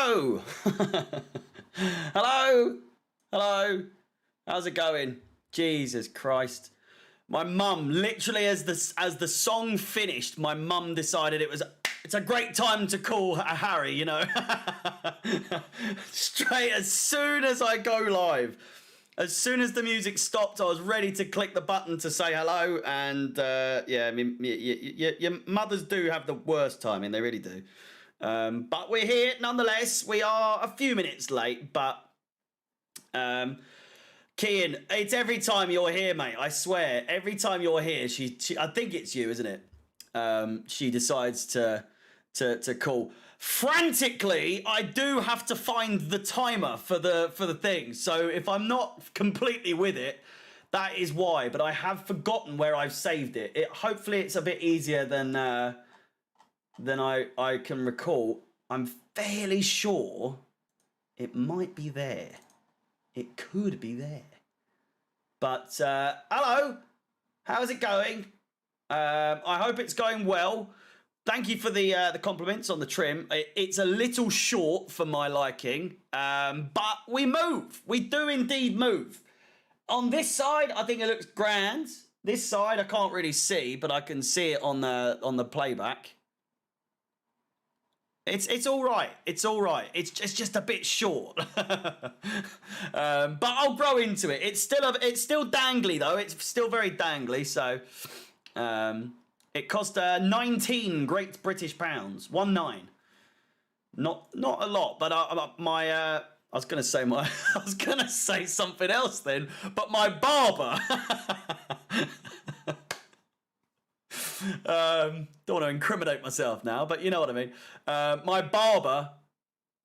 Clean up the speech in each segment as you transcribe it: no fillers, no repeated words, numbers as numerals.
Hello. Hello. Hello. How's it going? Jesus Christ. My mum, literally as the song finished, my mum decided it's a great time to call Harry, you know. Straight as soon as I go live. As soon as the music stopped, I was ready to click the button to say hello. And yeah, I mean, your mothers do have the worst timing, they really do. But we're here nonetheless. We are a few minutes late, but Kian, it's every time you're here, mate. I swear, every time you're here, she I think it's you, isn't it? She decides to call. Frantically, I do have to find the timer for the thing. So if I'm not completely with it, that is why. But I have forgotten where I've saved it. Hopefully it's a bit easier than I can recall. I'm fairly sure it might be there. It could be there. But hello, how's it going? I hope it's going well. Thank you for the compliments on the trim. It's a little short for my liking, but we move. We do indeed move. On this side, I think it looks grand. This side, I can't really see, but I can see it on the playback. It's all right. It's all right. It's just a bit short, but I'll grow into it. It's still dangly though. It's still very dangly. So it cost 19 Great British pounds. 19. Not a lot, but I was gonna say I was gonna say something else then, but my barber. Don't want to incriminate myself now, but you know what I mean. My barber,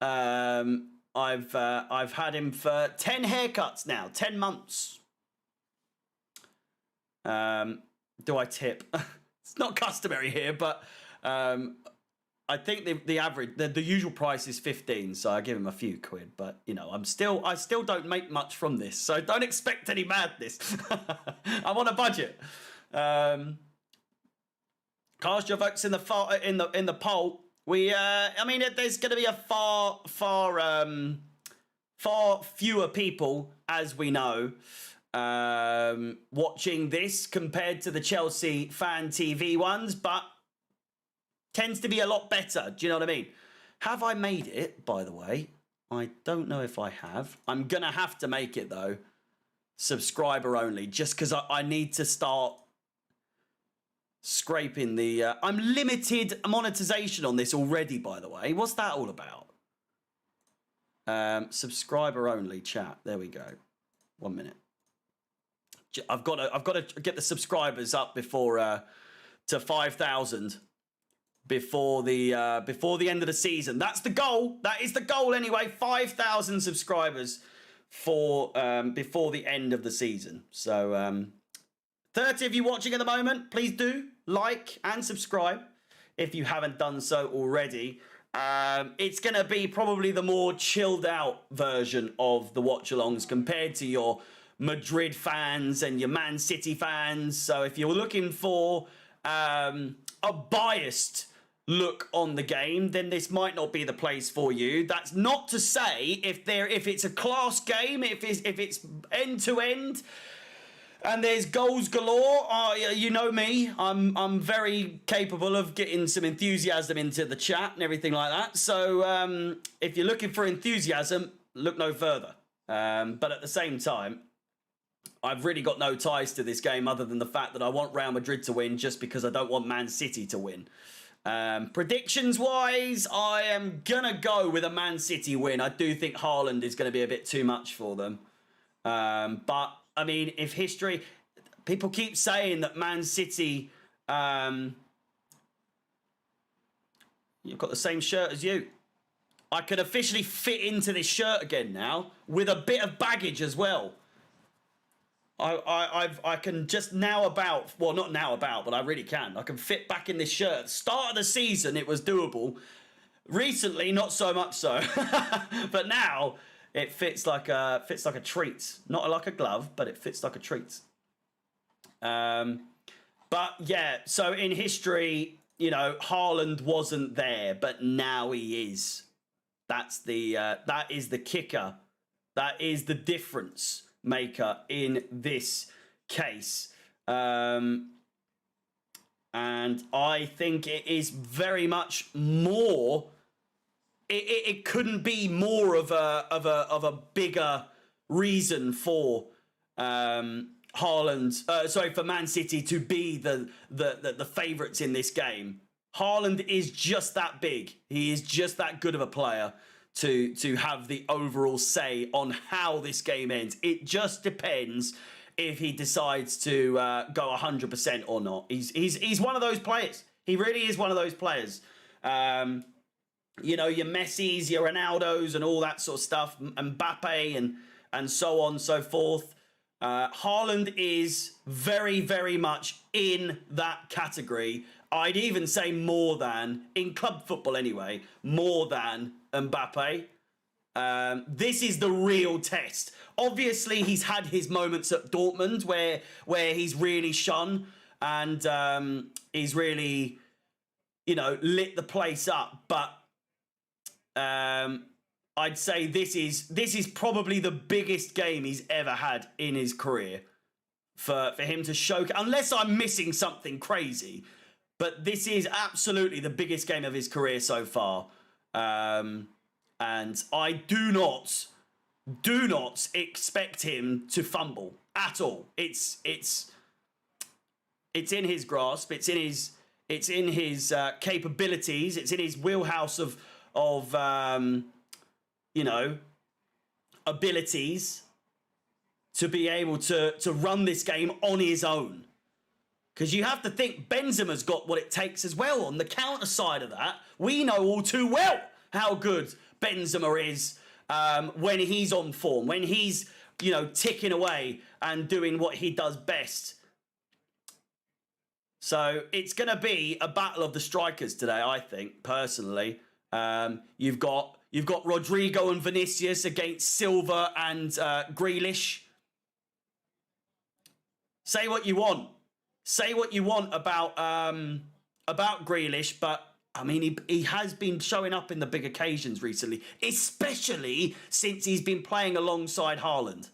I've had him for 10 haircuts now, 10 months. Do I tip? It's not customary here, but I think the average, the usual price is 15, so I give him a few quid. But you know, I still don't make much from this, so don't expect any madness. I'm on a budget. Cast your votes in the poll. I mean, there's going to be a far fewer people, as we know, watching this compared to the Chelsea fan TV ones, but tends to be a lot better. Do you know what I mean? Have I made it, by the way? I don't know if I have. I'm going to have to make it, though. Subscriber only, just because I need to start scraping the... I'm limited monetization on this already, by the way. What's that all about? Subscriber only chat. There we go. 1 minute. I've got to get the subscribers up before to 5,000 before the end of the season. That's the goal. That is the goal anyway. 5,000 subscribers for before the end of the season. So 30 of you watching at the moment, please do like and subscribe if you haven't done so already. It's going to be probably the more chilled out version of the watch-alongs compared to your Madrid fans and your Man City fans. So if you're looking for a biased look on the game, then this might not be the place for you. That's not to say if it's a class game, if it's end to end, and there's goals galore. You know me. I'm very capable of getting some enthusiasm into the chat and everything like that. So if you're looking for enthusiasm, look no further. But at the same time, I've really got no ties to this game other than the fact that I want Real Madrid to win just because I don't want Man City to win. Predictions-wise, I am going to go with a Man City win. I do think Haaland is going to be a bit too much for them. But I mean, if history... People keep saying that Man City... You've got the same shirt as you. I can officially fit into this shirt again now with a bit of baggage as well. I can just now about... Well, not now about, but I really can. I can fit back in this shirt. Start of the season, it was doable. Recently, not so much so. But now... It fits like a treat. Not like a glove, but it fits like a treat. But yeah, so in history, you know, Haaland wasn't there, but now he is. That is the kicker. That is the difference maker in this case. And I think it is very much more. It couldn't be more of a bigger reason for Haaland. For Man City to be the favourites in this game. Haaland is just that big. He is just that good of a player to have the overall say on how this game ends. It just depends if he decides to go 100% or not. He's one of those players. He really is one of those players. You know, your Messis, your Ronaldos and all that sort of stuff, Mbappe and so on and so forth. Haaland is very, very much in that category. I'd even say more than, in club football anyway, more than Mbappe. This is the real test. Obviously, he's had his moments at Dortmund where he's really shone and he's really, you know, lit the place up. But I'd say this is probably the biggest game he's ever had in his career for him to show, unless I'm missing something crazy. But this is absolutely the biggest game of his career so far. And I do not expect him to fumble at all. It's in his grasp. It's in his capabilities. It's in his wheelhouse of you know, abilities to be able to run this game on his own. Because you have to think Benzema's got what it takes as well. On the counter side of that, we know all too well how good Benzema is when he's on form, when he's, you know, ticking away and doing what he does best. So it's going to be a battle of the strikers today, I think, personally. You've got Rodrigo and Vinicius against Silva and Grealish. Say what you want. Say what you want about Grealish, but I mean he has been showing up in the big occasions recently, especially since he's been playing alongside Haaland.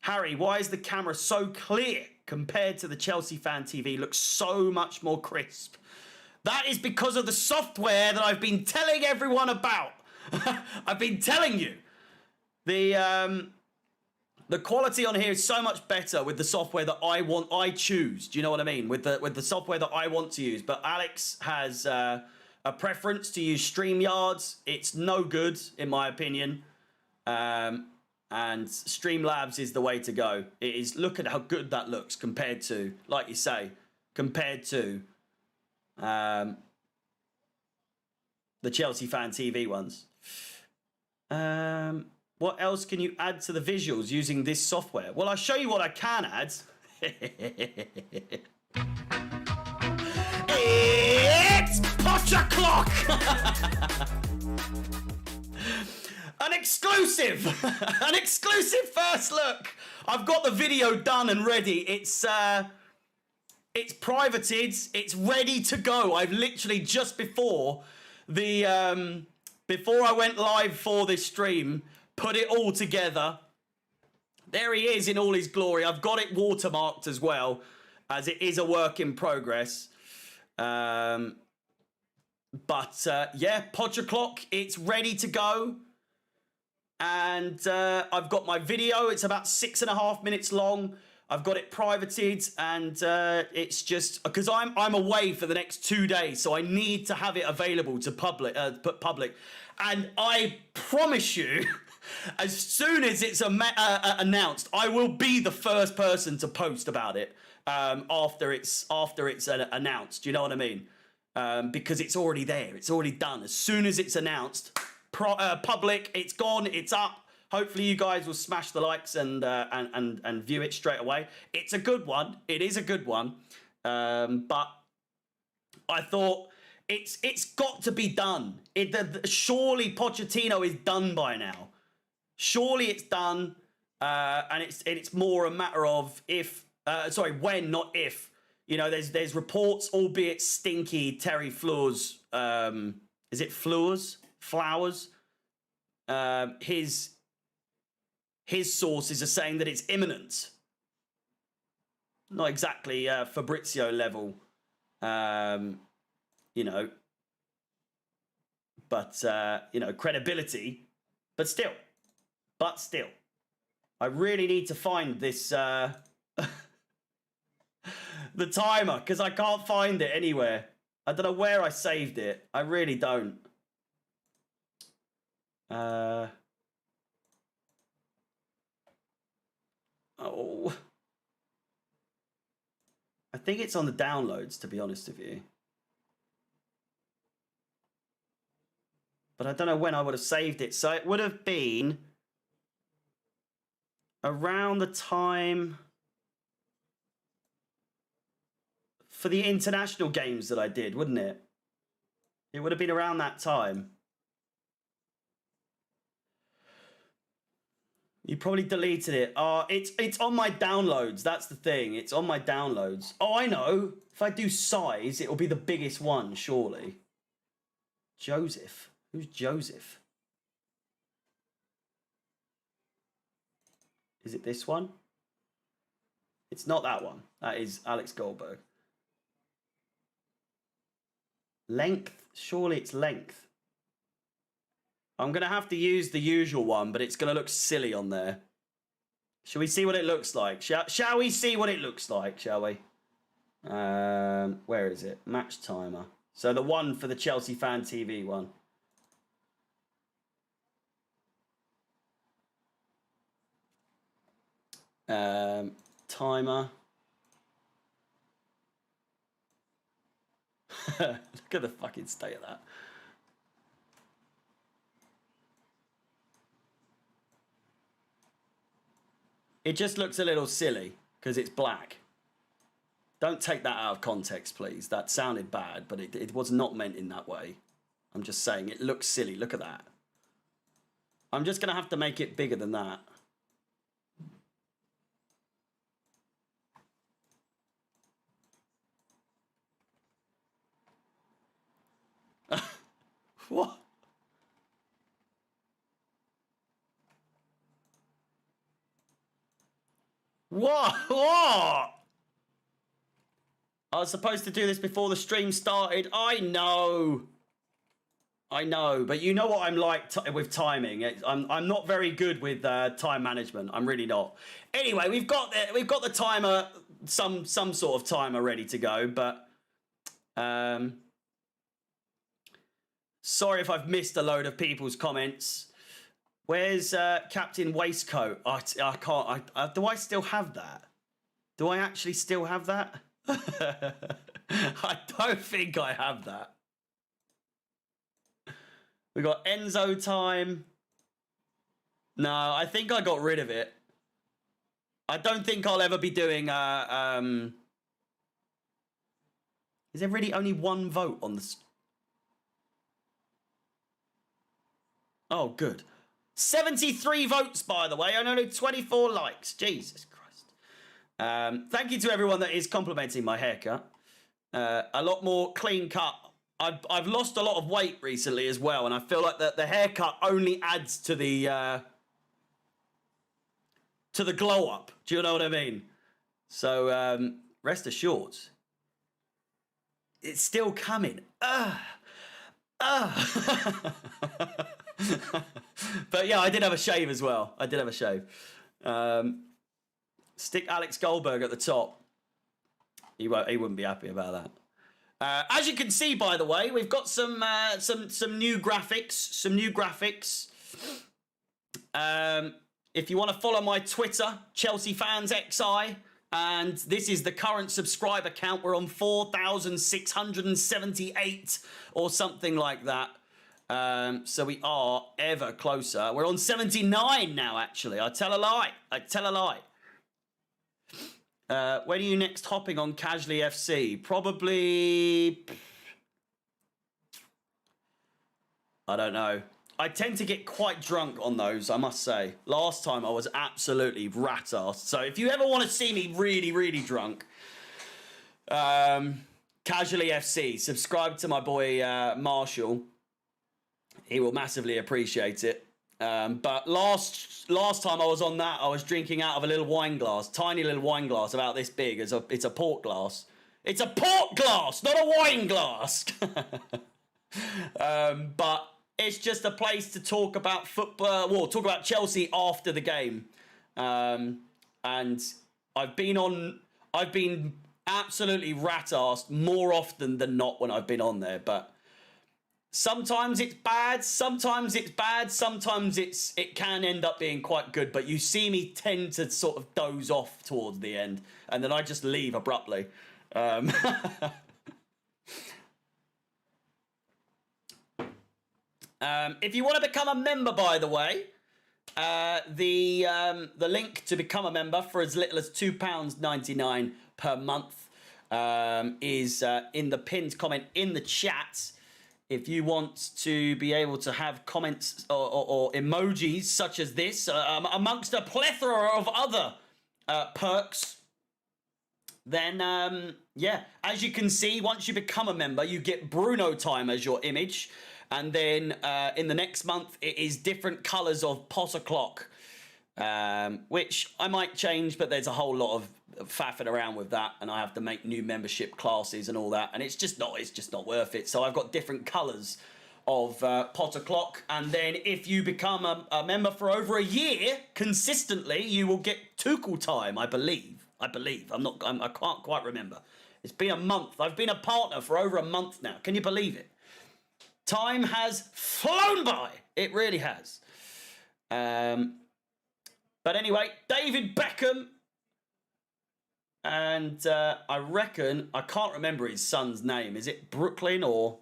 Harry, why is the camera so clear compared to the Chelsea fan TV? Looks so much more crisp. That is because of the software that I've been telling everyone about. I've been telling you. The quality on here is so much better with the software that I choose. Do you know what I mean? With the software that I want to use. But Alex has a preference to use StreamYards. It's no good, in my opinion. And Streamlabs is the way to go. It is, look at how good that looks compared to, like you say, compared to the Chelsea fan TV ones. What else can you add to the visuals using this software? Well, I'll show you what I can add. It's Potter Clock! An exclusive! An exclusive first look! I've got the video done and ready. It's privated. It's ready to go. I've literally just before I went live for this stream, put it all together. There he is in all his glory. I've got it watermarked as well, as it is a work in progress. Yeah, Podger Clock, it's ready to go. And I've got my video. It's about 6.5 minutes long. I've got it privated, and it's just because I'm away for the next 2 days, so I need to have it available to public. And I promise you, as soon as it's announced, I will be the first person to post about it after it's announced. You know what I mean? Because it's already there. It's already done. As soon as it's announced, public, it's gone. It's up. Hopefully you guys will smash the likes and view it straight away. It's a good one. It is a good one. But I thought it's got to be done. Surely Pochettino is done by now. Surely it's done. And it's more a matter of when, not if. You know, there's reports, albeit stinky, Terry Fleurs. Is it Fleurs? Flowers. His sources are saying that it's imminent. Not exactly Fabrizio level, you know, but, you know, credibility, but still, I really need to find this, the timer, because I can't find it anywhere. I don't know where I saved it. I really don't. Oh. I think it's on the downloads, to be honest with you. But I don't know when I would have saved it. So it would have been around the time for the international games that I did, wouldn't it? It would have been around that time. You probably deleted it. It's on my downloads. That's the thing. It's on my downloads. Oh, I know. If I do size, it will be the biggest one, surely. Joseph. Who's Joseph? Is it this one? It's not that one. That is Alex Goldberg. Length. Surely it's length. I'm going to have to use the usual one, but it's going to look silly on there. Shall we see what it looks like? Shall we see what it looks like, shall we? Where is it? Match timer. So the one for the Chelsea Fan TV one. Timer. Look at the fucking state of that. It just looks a little silly because it's black. Don't take that out of context, please. That sounded bad, but it was not meant in that way. I'm just saying it looks silly. Look at that. I'm just going to have to make it bigger than that. What? What? I was supposed to do this before the stream started. I know, but you know what I'm like with timing. I'm not very good with time management. I'm really not. Anyway, we've got the timer, some sort of timer ready to go. But sorry if I've missed a load of people's comments. Where's Captain Waistcoat? I can't. Do I still have that? Do I actually still have that? I don't think I have that. We got Enzo time. No, I think I got rid of it. I don't think I'll ever be doing. Is there really only one vote on this? Oh, good. 73 votes, by the way, and only 24 likes. Jesus Christ. Thank you to everyone that is complimenting my haircut. A lot more clean cut. I've lost a lot of weight recently as well, and I feel like the haircut only adds to the glow up. Do you know what I mean? So rest assured, it's still coming. But yeah, I did have a shave as well. Stick Alex Goldberg at the top. He wouldn't be happy about that. As you can see, by the way, we've got some new graphics. If you want to follow my Twitter, Chelsea Fans XI, and this is the current subscriber count. We're on 4,678 or something like that. So we are ever closer. We're on 79 now, actually. I tell a lie. When are you next hopping on Casually FC? Probably... I don't know. I tend to get quite drunk on those, I must say. Last time I was absolutely rat-assed. So if you ever want to see me really, really drunk, Casually FC, subscribe to my boy Marshall. He will massively appreciate it. But last time I was on that, I was drinking out of a little wine glass, tiny little wine glass about this big. It's a port glass. It's a port glass, not a wine glass. But it's just a place to talk about football. Well, talk about Chelsea after the game. And I've been absolutely rat-arsed more often than not when I've been on there, but sometimes it's bad, sometimes it can end up being quite good, but you see me tend to sort of doze off towards the end, and then I just leave abruptly. If you want to become a member, by the way, the link to become a member for as little as £2.99 per month is in the pinned comment in the chat. If you want to be able to have comments or emojis such as this, amongst a plethora of other perks, then, yeah, as you can see, once you become a member, you get Bruno time as your image. And then in the next month, it is different colours of Potter clock, which I might change, but there's a whole lot of faffing around with that, and I have to make new membership classes and all that, and it's just not worth it. So I've got different colours of Potter clock, and then if you become a member for over a year consistently, you will get Tuchel time. I believe. I can't quite remember. It's been a month. I've been a partner for over a month now. Can you believe it? Time has flown by. It really has. But anyway, David Beckham. And I reckon, I can't remember his son's name. Is it Brooklyn or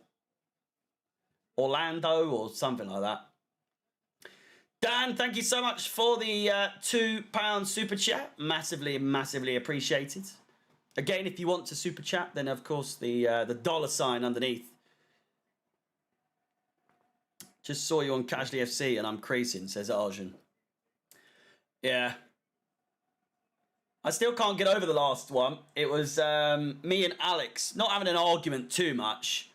Orlando or something like that? Dan, thank you so much for the £2 super chat. Massively, massively appreciated. Again, if you want to super chat, then of course the $sign underneath. Just saw you on Casually FC and I'm creasing, says Arjun. Yeah. I still can't get over the last one. It was me and Alex not having an argument too much,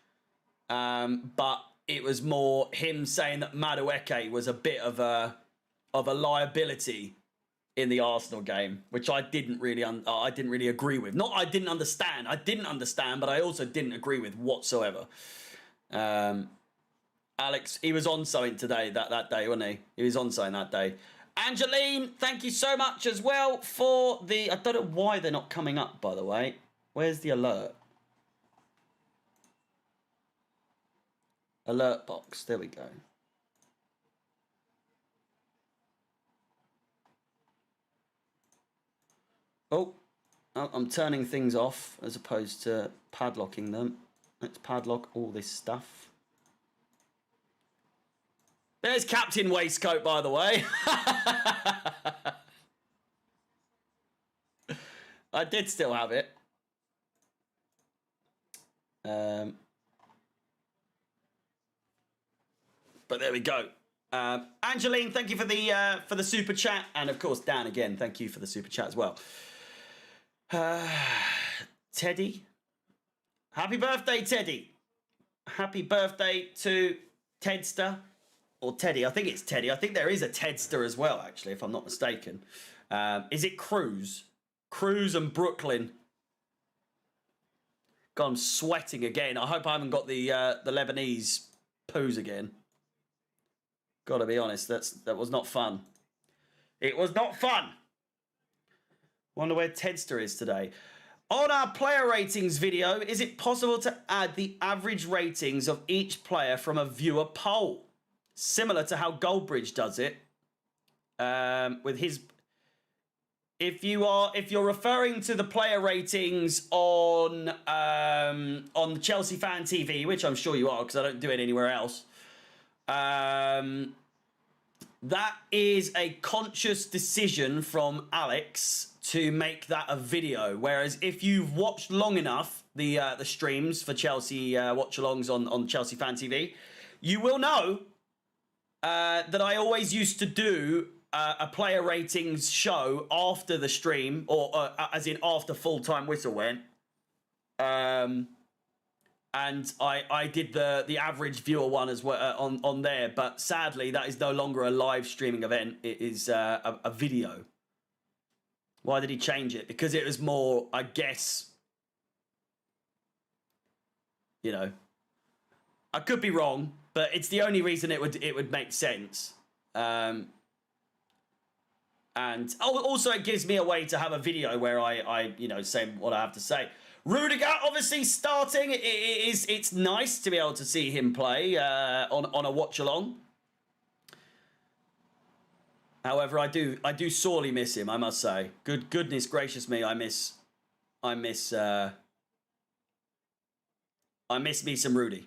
but it was more him saying that Madueke was a bit of a liability in the Arsenal game, which I didn't really agree with. Not I didn't understand. I didn't understand, but I also didn't agree with whatsoever. Alex, he was on something today, that day, wasn't he? He was on something that day. Angeline, thank you so much as well for the... I don't know why they're not coming up, by the way. Where's the alert? Alert box. There we go. Oh, I'm turning things off as opposed to padlocking them. Let's padlock all this stuff. There's Captain Waistcoat, by the way. I did still have it. But there we go. Angeline, thank you for the super chat, and of course Dan again, thank you for the super chat as well. Teddy, happy birthday, Teddy! Happy birthday to Tedster. Or Teddy, I think it's Teddy. I think there is a Tedster as well, actually, if I'm not mistaken. Is it Cruz? Cruz and Brooklyn. God, I'm sweating again. I hope I haven't got the Lebanese poos again. Gotta be honest, that was not fun. It was not fun. Wonder where Tedster is today. On our player ratings video, is it possible to add the average ratings of each player from a viewer poll? Similar to how Goldbridge does it, with his. If you're referring to the player ratings on the Chelsea Fan TV, which I'm sure you are because I don't do it anywhere else, that is a conscious decision from Alex to make that a video. Whereas if you've watched long enough the streams for Chelsea watch-alongs on Chelsea Fan TV, you will know. That I always used to do a player ratings show after the stream, or as in after full-time whistle went. and I did the average viewer one as well on there. But sadly, that is no longer a live streaming event. It is a video. Why did he change it? Because it was more, I guess, you know, I could be wrong, but it's the only reason it would make sense. And also it gives me a way to have a video where I say what I have to say. Rudiger obviously starting. It's nice to be able to see him play on a watch along. However, I do sorely miss him, I must say. Goodness gracious me, I miss me some Rudy.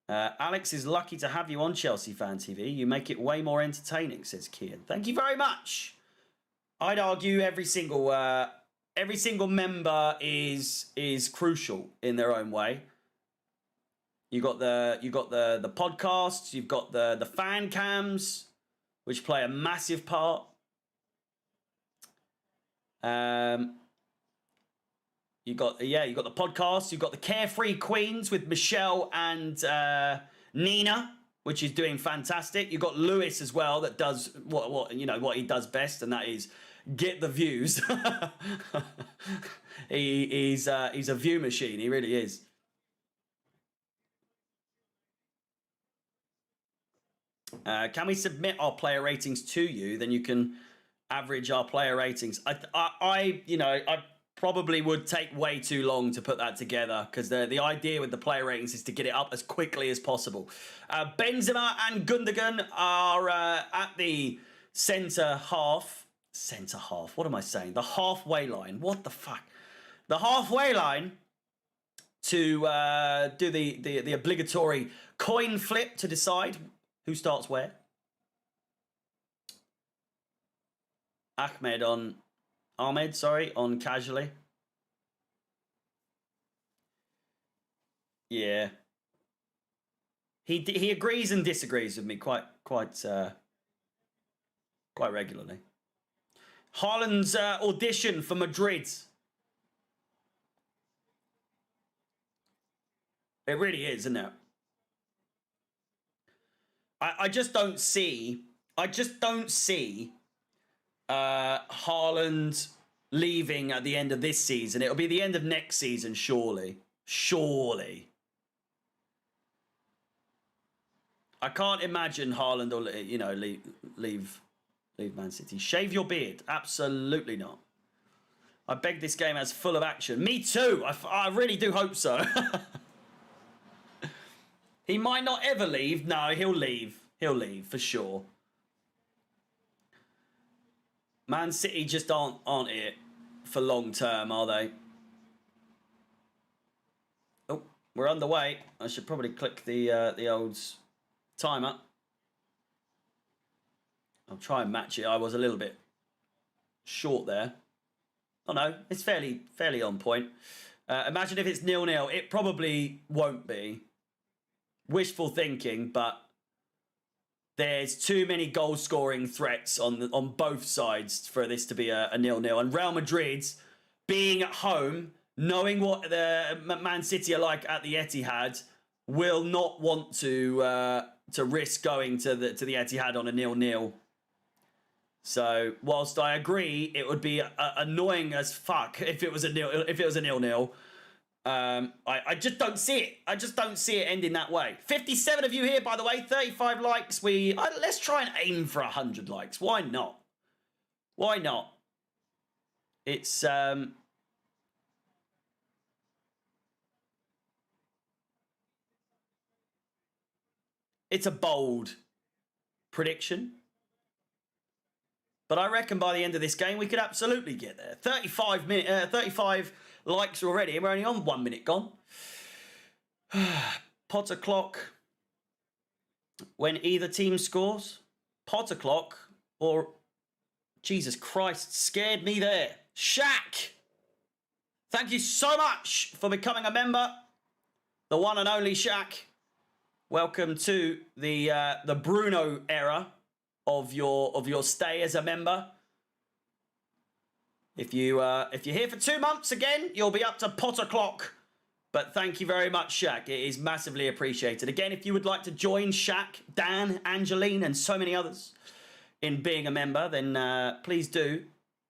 Alex is lucky to have you on Chelsea Fan TV. You make it way more entertaining, says Kian. Thank you very much. I'd argue every single member is crucial in their own way. You got the podcasts, you've got the fan cams, which play a massive part. You got the podcast. You've got the Carefree Queens with Michelle and Nina, which is doing fantastic. You've got Lewis as well that does what he does best, and that is get the views. He's a view machine. He really is. Can we submit our player ratings to you? Then you can average our player ratings. I probably would take way too long to put that together, because the idea with the player ratings is to get it up as quickly as possible. Benzema and Gundogan are at the centre half. Centre half? What am I saying? The halfway line. What the fuck? The halfway line to do the obligatory coin flip to decide who starts where. Ahmed on casually. Yeah. He agrees and disagrees with me quite regularly. Haaland's audition for Madrid. It really is, isn't it? I just don't see Haaland leaving at the end of this season. It'll be the end of next season, surely. Surely. I can't imagine Haaland will, leave Man City. Shave your beard. Absolutely not. I beg this game as full of action. Me too. I really do hope so. He might not ever leave. No, he'll leave. He'll leave for sure. Man City just aren't it for long term, are they? Oh, we're underway. I should probably click the old timer. I'll try and match it. I was a little bit short there. Oh no, it's fairly on point. Imagine if it's 0-0. It probably won't be. Wishful thinking, but there's too many goal-scoring threats on both sides for this to be a 0-0. And Real Madrid, being at home, knowing what the Man City are like at the Etihad, will not want to risk going to the Etihad on a 0-0. So whilst I agree, it would be annoying as fuck if it was a 0-0. I just don't see it. I just don't see it ending that way. 57 of you here, by the way. 35 likes. Let's try and aim for 100 likes. Why not? Why not? It's it's a bold prediction, but I reckon by the end of this game we could absolutely get there. 35 likes already, and we're only on 1 minute gone. Potter clock when either team scores. Potter clock, or Jesus Christ, scared me there. Shaq, thank you so much for becoming a member. The one and only Shaq. Welcome to the Bruno era of your stay as a member. If you're here for 2 months again, you'll be up to Potter clock But thank you very much, Shaq. It is massively appreciated. Again, if you would like to join Shaq, Dan, Angeline, and so many others in being a member, then please do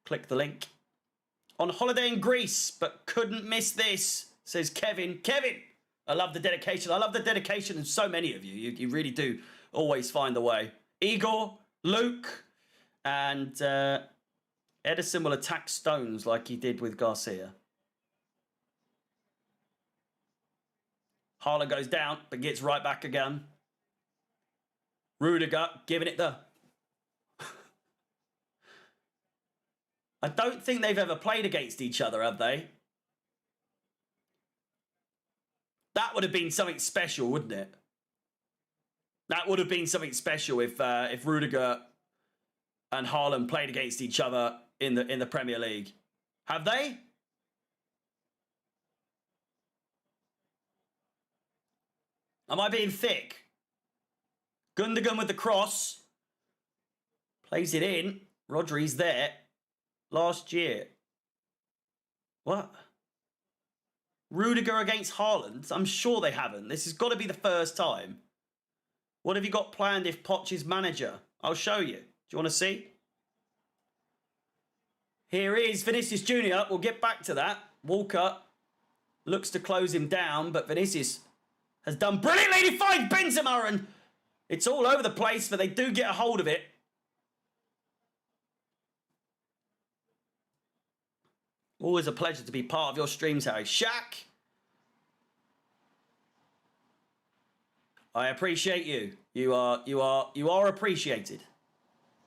click the link. On holiday in Greece, but couldn't miss this, says Kevin. Kevin, I love the dedication. I love the dedication of so many of you. You really do always find the way. Igor, Luke, and Edison will attack Stones like he did with Garcia. Haaland goes down, but gets right back again. Rudiger giving it the... I don't think they've ever played against each other, have they? That would have been something special, wouldn't it? That would have been something special if Rudiger and Haaland played against each other in the Premier League. Have they? Am I being thick? Gundogan with the cross. Plays it in. Rodri's there. Last year. What? Rudiger against Haaland? I'm sure they haven't. This has got to be the first time. What have you got planned if Poch is manager? I'll show you. Do you want to see? Here is Vinicius Jr. We'll get back to that. Walker looks to close him down, but Vinicius has done brilliantly. He finds Benzema, and it's all over the place, but they do get a hold of it. Always a pleasure to be part of your streams, Harry. Shaq, I appreciate you. You are appreciated.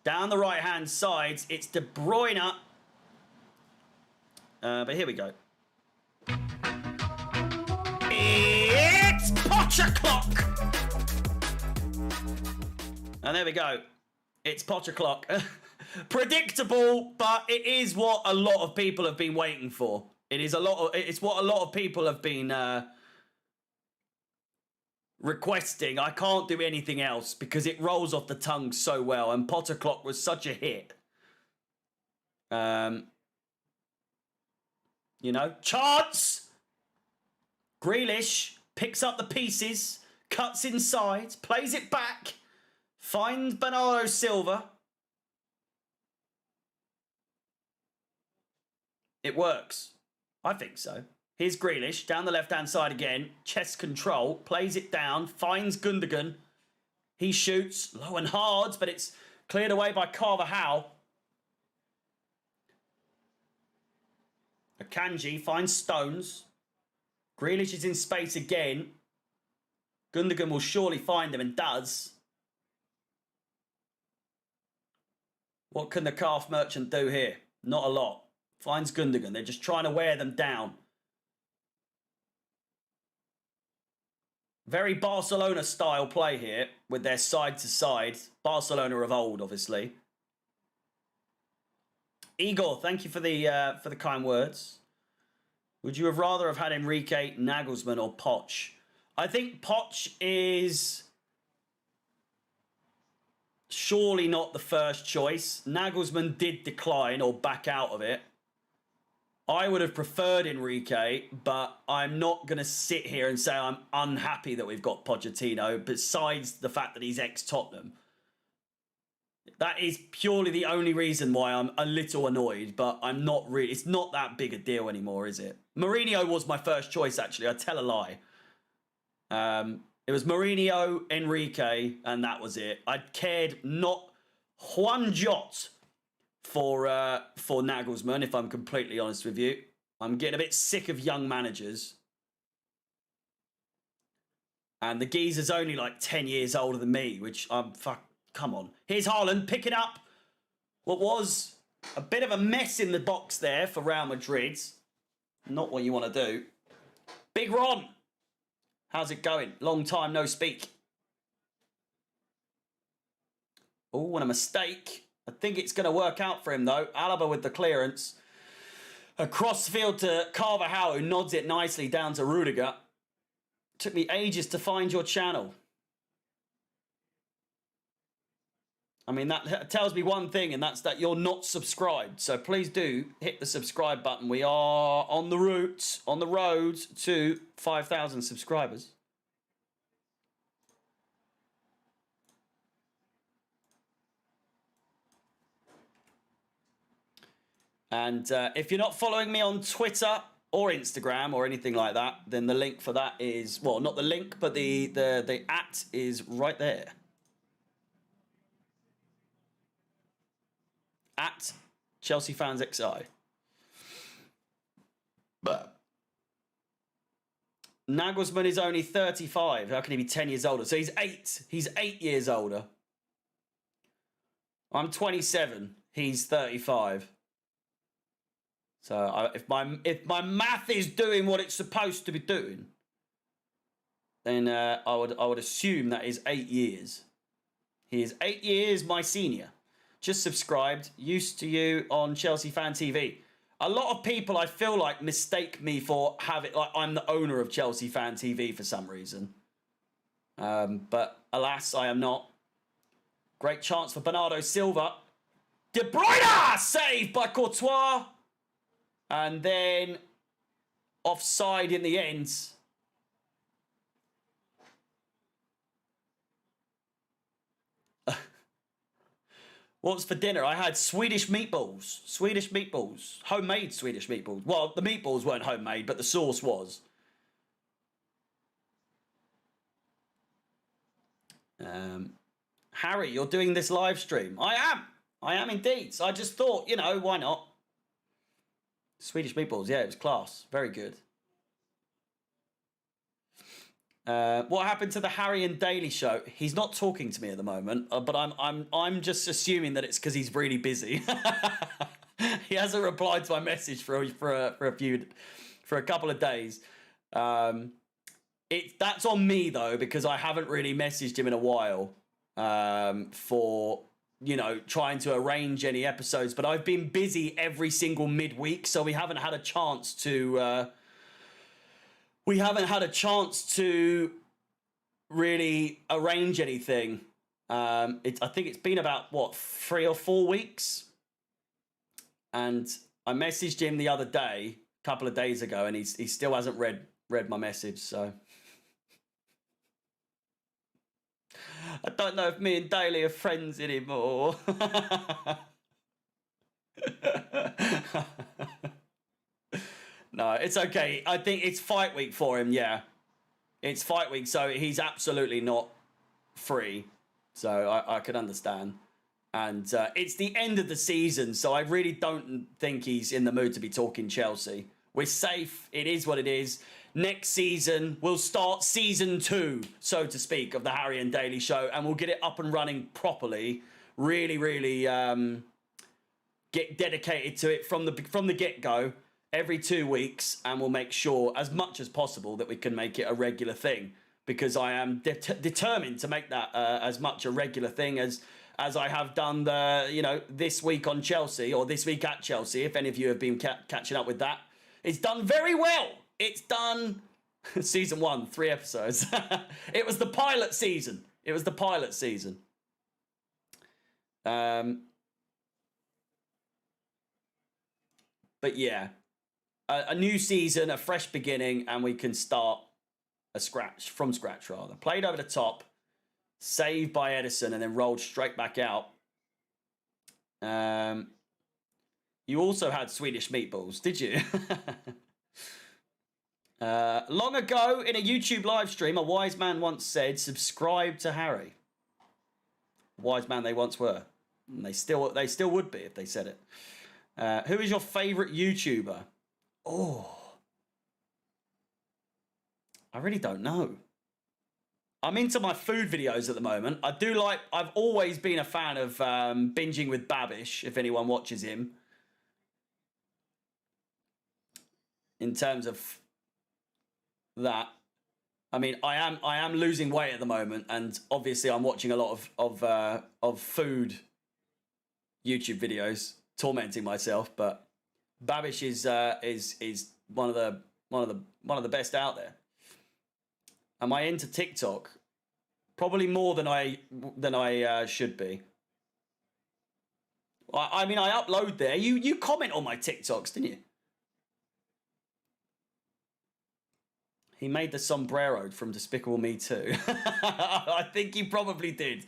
Down the right-hand side, it's De Bruyne. But here we go. It's Poch o'clock. And there we go. It's Poch o'clock. Predictable, but it is what a lot of people have been waiting for. It's what a lot of people have been requesting. I can't do anything else because it rolls off the tongue so well, and Potter Clock was such a hit. You know, chance. Grealish picks up the pieces, cuts inside, plays it back, finds Bernardo Silva. It works. I think so. Here's Grealish, down the left-hand side again. Chest control, plays it down, finds Gundogan. He shoots, low and hard, but it's cleared away by Carvajal. Akanji finds Stones. Grealish is in space again. Gundogan will surely find him, and does. What can the calf merchant do here? Not a lot. Finds Gundogan. They're just trying to wear them down. Very Barcelona-style play here with their side-to-side. Barcelona of old, obviously. Igor, thank you for the kind words. Would you have rather have had Enrique, Nagelsmann, or Poch? I think Poch is surely not the first choice. Nagelsmann did decline or back out of it. I would have preferred Enrique, but I'm not going to sit here and say I'm unhappy that we've got Pochettino, besides the fact that he's ex-Tottenham. That is purely the only reason why I'm a little annoyed, but I'm not really... It's not that big a deal anymore, is it? Mourinho was my first choice, actually. I tell a lie. It was Mourinho, Enrique, and that was it. I cared not one jot for Nagelsmann, if I'm completely honest with you. I'm getting a bit sick of young managers. And the geezer's only like 10 years older than me, which I'm... Come on. Here's Haaland picking up what was a bit of a mess in the box there for Real Madrid. Not what you want to do. Big Ron. How's it going? Long time no speak. Oh, and a mistake. I think it's going to work out for him, though. Alaba with the clearance. Across field to Carvajal, who nods it nicely down to Rudiger. Took me ages to find your channel. I mean, that tells me one thing, and that's that you're not subscribed. So please do hit the subscribe button. We are on the road to 5,000 subscribers. And if you're not following me on Twitter or Instagram or anything like that, then the link for that is, well, not the link, but the @ is right there. @ChelseaFansXI. But Nagelsmann is only 35. How can he be 10 years older? So he's 8. He's 8 years older. I'm 27. He's 35. So if my math is doing what it's supposed to be doing, then I would assume that is 8 years. He is 8 years my senior. Just subscribed. Used to you on Chelsea Fan TV. A lot of people, I feel like, mistake me for like I'm the owner of Chelsea Fan TV for some reason. But alas, I am not. Great chance for Bernardo Silva. De Bruyne! Saved by Courtois. And then offside in the end. What's for dinner? I had Swedish meatballs. Swedish meatballs. Homemade Swedish meatballs. Well, the meatballs weren't homemade, but the sauce was. Harry, you're doing this live stream. I am. I am indeed. So I just thought, you know, why not? Swedish meatballs. Yeah, it was class. Very good. What happened to the Harry and Daly show? He's not talking to me at the moment, but I'm just assuming that it's because he's really busy. He hasn't replied to my message for a couple of days. That's on me though, because I haven't really messaged him in a while for, you know, trying to arrange any episodes. But I've been busy every single midweek, so we haven't had a chance to. We haven't had a chance to really arrange anything. I think it's been about, 3 or 4 weeks? And I messaged him the other day, a couple of days ago, and he still hasn't read my message, so. I don't know if me and Daly are friends anymore. No, it's okay. I think it's fight week for him, yeah. It's fight week, so he's absolutely not free. So I can understand. And it's the end of the season, so I really don't think he's in the mood to be talking Chelsea. We're safe. It is what it is. Next season, we'll start season 2, so to speak, of the Harry and Daly show, and we'll get it up and running properly. Really, really get dedicated to it from the get-go. Every 2 weeks, and we'll make sure as much as possible that we can make it a regular thing, because I am determined to make that as much a regular thing as I have done this week on Chelsea, or this week at Chelsea. If any of you have been catching up with that, it's done very well. It's done season 1, 3 episodes. It was the pilot season. But yeah. A new season, a fresh beginning, and we can start from scratch rather. Played over the top, saved by Edison, and then rolled straight back out. You also had Swedish meatballs, did you? Long ago, in a YouTube live stream, a wise man once said, "Subscribe to Harry." Wise man they once were, and they still would be if they said it. Who is your favourite YouTuber? Oh, I really don't know. I'm into my food videos at the moment. I've always been a fan of Binging with Babish, if anyone watches him. In terms of that, I mean, I am losing weight at the moment, and obviously I'm watching a lot of food YouTube videos, tormenting myself, but Babish is one of the best out there. Am I into TikTok? Probably more than I should be. I mean, I upload there. You comment on my TikToks, didn't you? He made the sombrero from Despicable Me too. I think he probably did.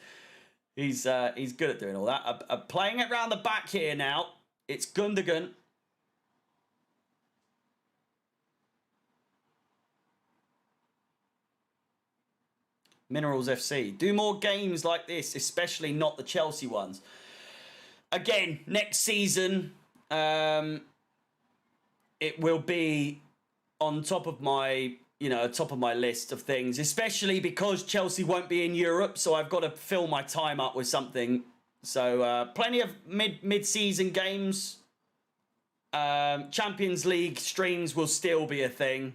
He's good at doing all that. Playing it round the back here now. It's Gundogan. Minerals FC. Do more games like this, especially not the Chelsea ones. Again, next season, it will be on top of my, top of my list of things, especially because Chelsea won't be in Europe, so I've got to fill my time up with something. So plenty of mid-season games. Champions League streams will still be a thing.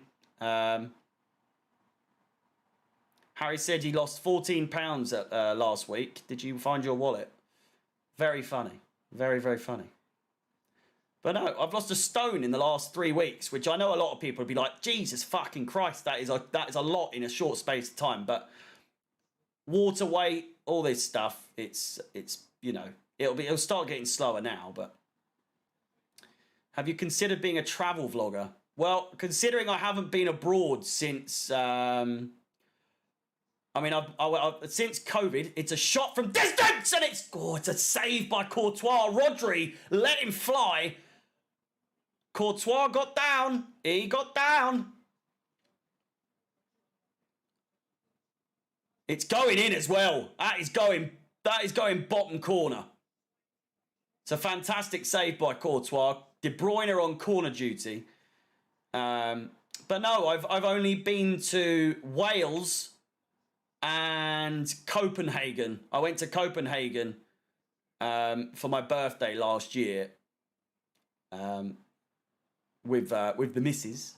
Harry said he lost £14 last week. Did you find your wallet? Very funny. Very, very funny. But no, I've lost a stone in the last 3 weeks, which I know a lot of people would be like, Jesus fucking Christ, that is a lot in a short space of time. But water weight, all this stuff, it's it'll start getting slower now. But have you considered being a travel vlogger? Well, considering I haven't been abroad since since COVID, it's a shot from distance, and it's a save by Courtois. Rodri let him fly. Courtois got down. He got down. It's going in as well. That is going bottom corner. It's a fantastic save by Courtois. De Bruyne on corner duty. But no, I've only been to Wales and Copenhagen. I went to Copenhagen for my birthday last year with the missus.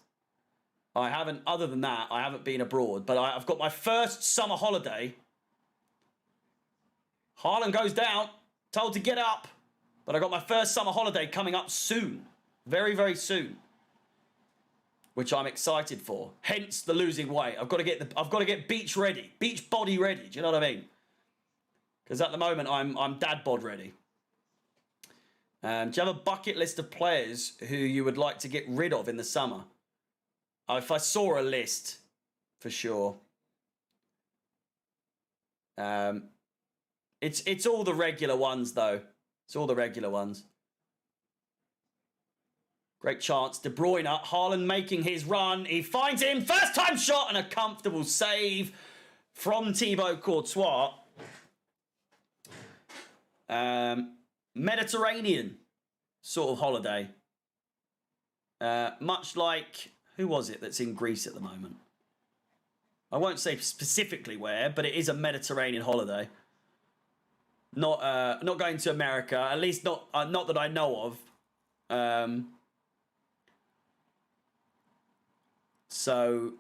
Other than that, I haven't been abroad. But I've got my first summer holiday. Haaland goes down, told to get up. But I got my first summer holiday coming up soon. Very, very soon. Which I'm excited for. Hence the losing weight. I've got to get beach ready, beach body ready. Do you know what I mean? Because at the moment I'm dad bod ready. Do you have a bucket list of players who you would like to get rid of in the summer? If I saw a list, for sure. It's all the regular ones though. It's all the regular ones. Great chance. De Bruyne, Haaland making his run. He finds him. First time shot and a comfortable save from Thibaut Courtois. Mediterranean sort of holiday. Much like, who was it that's in Greece at the moment? I won't say specifically where, but it is a Mediterranean holiday. Not going to America, at least not that I know of. So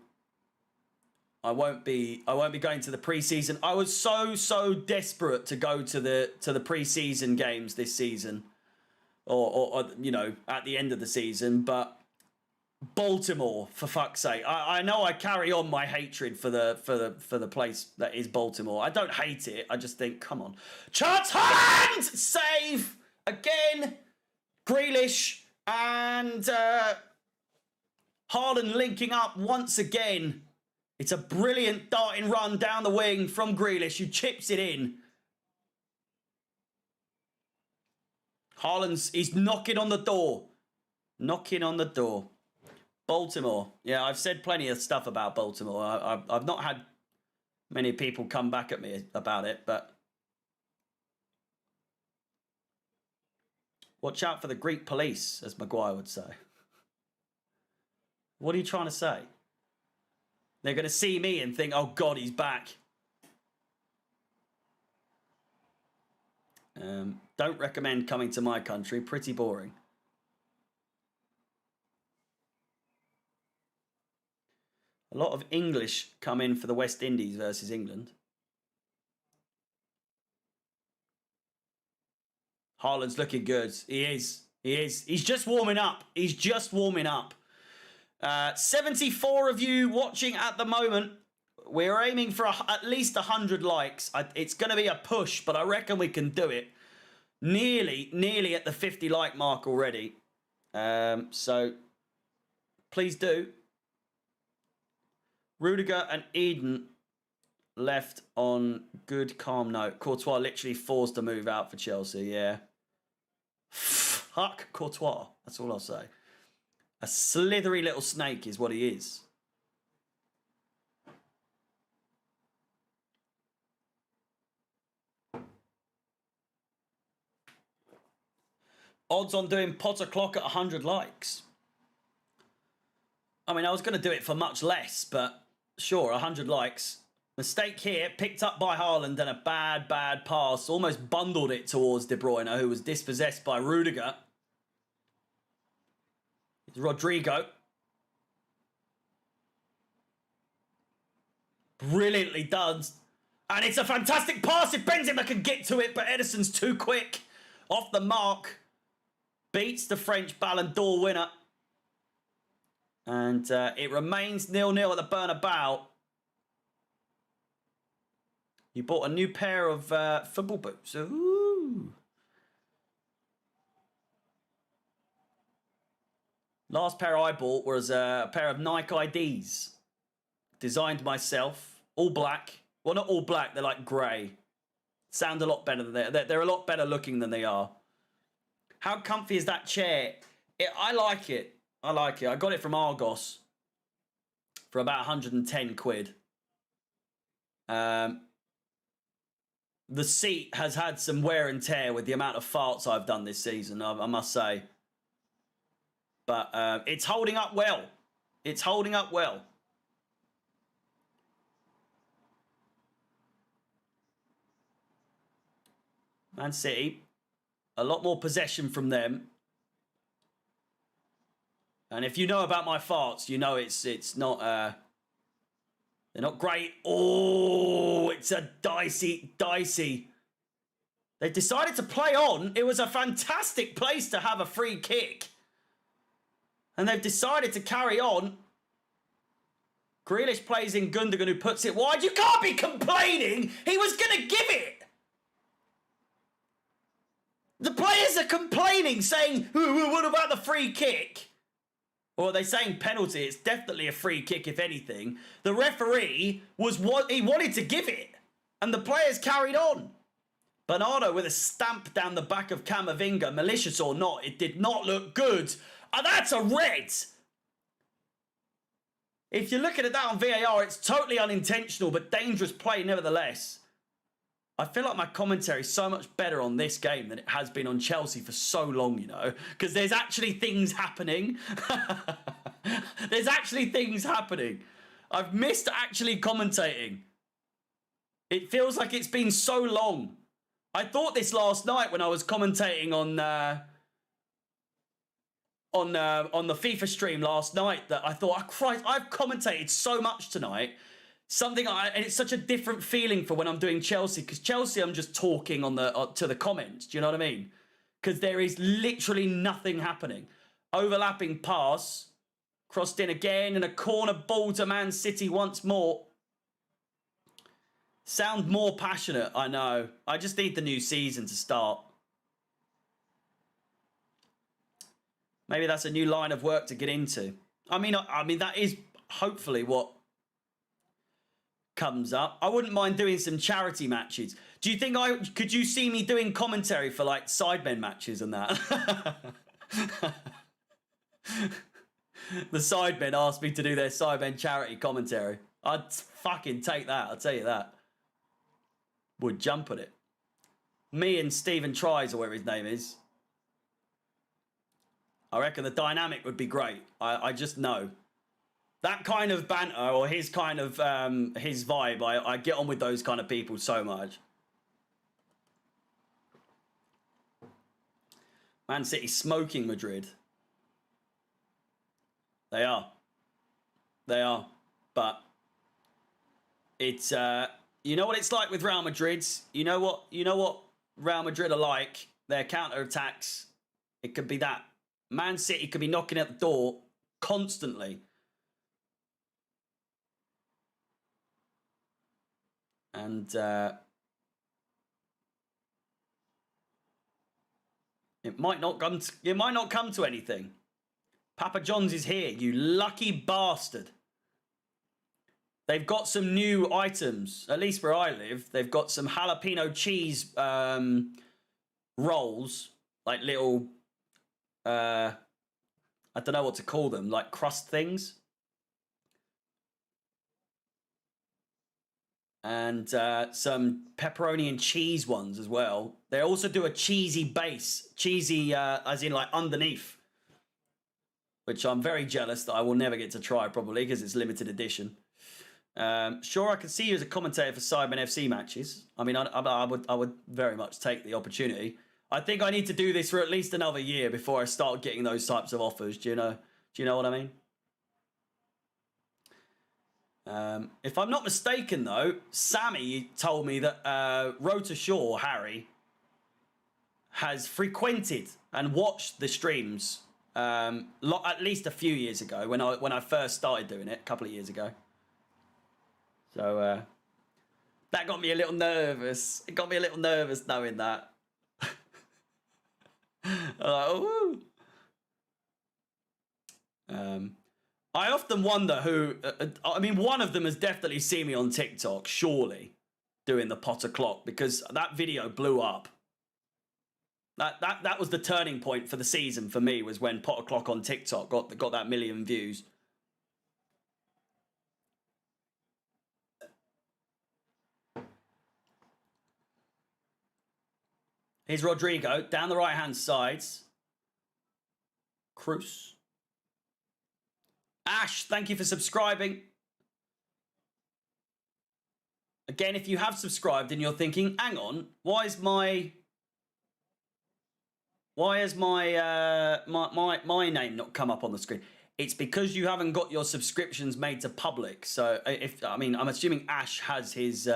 I won't be going to the preseason. I was so desperate to go to the preseason games this season, or at the end of the season. But Baltimore, for fuck's sake, I know I carry on my hatred for the place that is Baltimore. I don't hate it. I just think, come on, chance, Haaland save again, Grealish and. Haaland linking up once again. It's a brilliant darting run down the wing from Grealish, who chips it in. He's knocking on the door. Knocking on the door. Baltimore. Yeah, I've said plenty of stuff about Baltimore. I've not had many people come back at me about it, but watch out for the Greek police, as Maguire would say. What are you trying to say? They're going to see me and think, oh, God, he's back. Don't recommend coming to my country. Pretty boring. A lot of English come in for the West Indies versus England. Haaland's looking good. He is. He's just warming up. 74 of you watching at the moment. We're aiming for at least 100 likes. It's going to be a push, but I reckon we can do it. Nearly at the 50 like mark already. So please do. Rudiger and Eden left on good, calm note. Courtois literally forced a move out for Chelsea, yeah. Fuck Courtois, that's all I'll say. A slithery little snake is what he is. Odds on doing Potter clock at 100 likes. I mean, I was going to do it for much less, but sure, 100 likes. Mistake here, picked up by Haaland and a bad pass. Almost bundled it towards De Bruyne, who was dispossessed by Rudiger. It's Rodrigo. Brilliantly done. And it's a fantastic pass if Benzema can get to it, but Ederson's too quick. Off the mark. Beats the French Ballon d'Or winner. And it remains 0-0 at the Bernabeu. You bought a new pair of football boots. Ooh. Last pair I bought was a pair of Nike IDs. Designed myself. All black. Well, not all black. They're like grey. Sound a lot better than they're a lot better looking than they are. How comfy is that chair? I like it. I like it. I got it from Argos for about 110 quid. The seat has had some wear and tear with the amount of farts I've done this season, I must say. But it's holding up well. It's holding up well. Man City, a lot more possession from them. And if you know about my farts, you know it's not they're not great. Oh, it's a dicey. They decided to play on. It was a fantastic place to have a free kick. And they've decided to carry on. Grealish plays in Gundogan, who puts it wide. You can't be complaining. He was going to give it. The players are complaining, saying, what about the free kick? Or are they saying penalty? It's definitely a free kick, if anything. The referee he wanted to give it. And the players carried on. Bernardo with a stamp down the back of Camavinga, malicious or not, it did not look good. And that's a red. If you're looking at that on VAR, it's totally unintentional, but dangerous play nevertheless. I feel like my commentary is so much better on this game than it has been on Chelsea for so long, you know, because there's actually things happening. There's actually things happening. I've missed actually commentating. It feels like it's been so long. I thought this last night when I was commentating on the FIFA stream last night, that I thought, oh, Christ, I've commentated so much tonight. And it's such a different feeling for when I'm doing Chelsea, because Chelsea I'm just talking to the comments. Do you know what I mean? Because there is literally nothing happening. Overlapping pass, crossed in again, and a corner ball to Man City once more. Sound more passionate, I know. I just need the new season to start. Maybe that's a new line of work to get into. I mean that is hopefully what comes up. I wouldn't mind doing some charity matches. Do you think could you see me doing commentary for like Sidemen matches and that? The Sidemen asked me to do their Sidemen charity commentary. I'd fucking take that, I'll tell you that. Would jump at it. Me and Stephen Tries, or whatever his name is. I reckon the dynamic would be great. I just know. That kind of banter, or his kind of, his vibe, I get on with those kind of people so much. Man City smoking Madrid. They are. They are. But it's, you know what it's like with Real Madrid's? You know what Real Madrid are like? Their counter-attacks. It could be that. Man City could be knocking at the door constantly. And It might not come to anything. Papa John's is here, you lucky bastard. They've got some new items, at least where I live. They've got some jalapeno cheese rolls, like little, I don't know what to call them, like crust things. And some pepperoni and cheese ones as well. They also do a cheesy base, cheesy as in like underneath, which I'm very jealous that I will never get to try probably because it's limited edition. Sure, I can see you as a commentator for Sidemen FC matches. I mean, I would very much take the opportunity. I think I need to do this for at least another year before I start getting those types of offers. Do you know what I mean? If I'm not mistaken, though, Sammy told me that Rota Shaw, Harry, has frequented and watched the streams at least a few years ago when I first started doing it, a couple of years ago. So that got me a little nervous. It got me a little nervous knowing that. Oh. I often wonder who. I mean, one of them has definitely seen me on TikTok, surely, doing the Potter clock because that video blew up. That was the turning point for the season for me. Was when Potter clock on TikTok got that million views. Here's Rodrigo down the right hand sides. Cruz. Ash, thank you for subscribing. Again, if you have subscribed and you're thinking, hang on, why is my name not come up on the screen? It's because you haven't got your subscriptions made to public. So I'm assuming Ash has his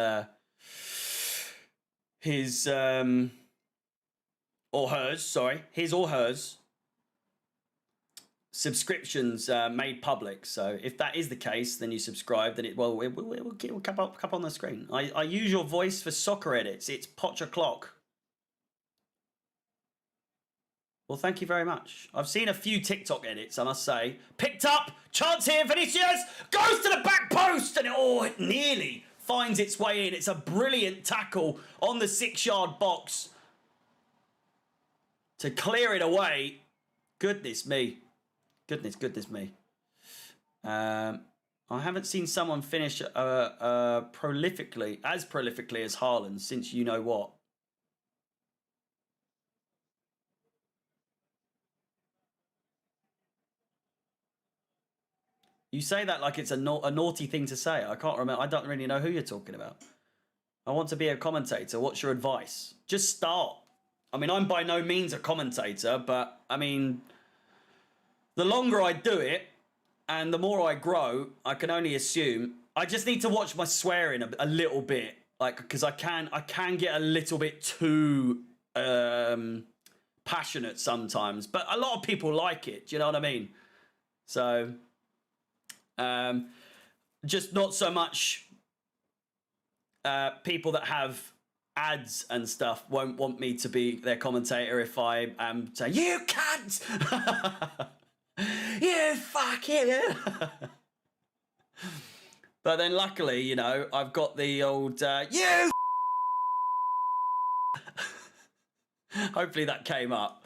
or hers subscriptions made public. So if that is the case, then you subscribe, then it will come up on the screen. I use your voice for soccer edits. It's Potter clock. Well, thank you very much. I've seen a few TikTok edits, I must say. Picked up, chance here, Vinicius goes to the back post, and it nearly finds its way in. It's a brilliant tackle on the 6-yard box to clear it away. Goodness me. Goodness me. I haven't seen someone finish prolifically as Haaland since you know what. You say that like it's a naughty thing to say. I can't remember. I don't really know who you're talking about. I want to be a commentator. What's your advice? Just start. I mean, I'm by no means a commentator, but I mean, the longer I do it and the more I grow, I can only assume I just need to watch my swearing a little bit, like because I can get a little bit too passionate sometimes, but a lot of people like it. Do you know what I mean? So just not so much people that have ads and stuff won't want me to be their commentator if I am saying, you cunt! You fuck it! But then luckily, you know, I've got the old, you hopefully that came up.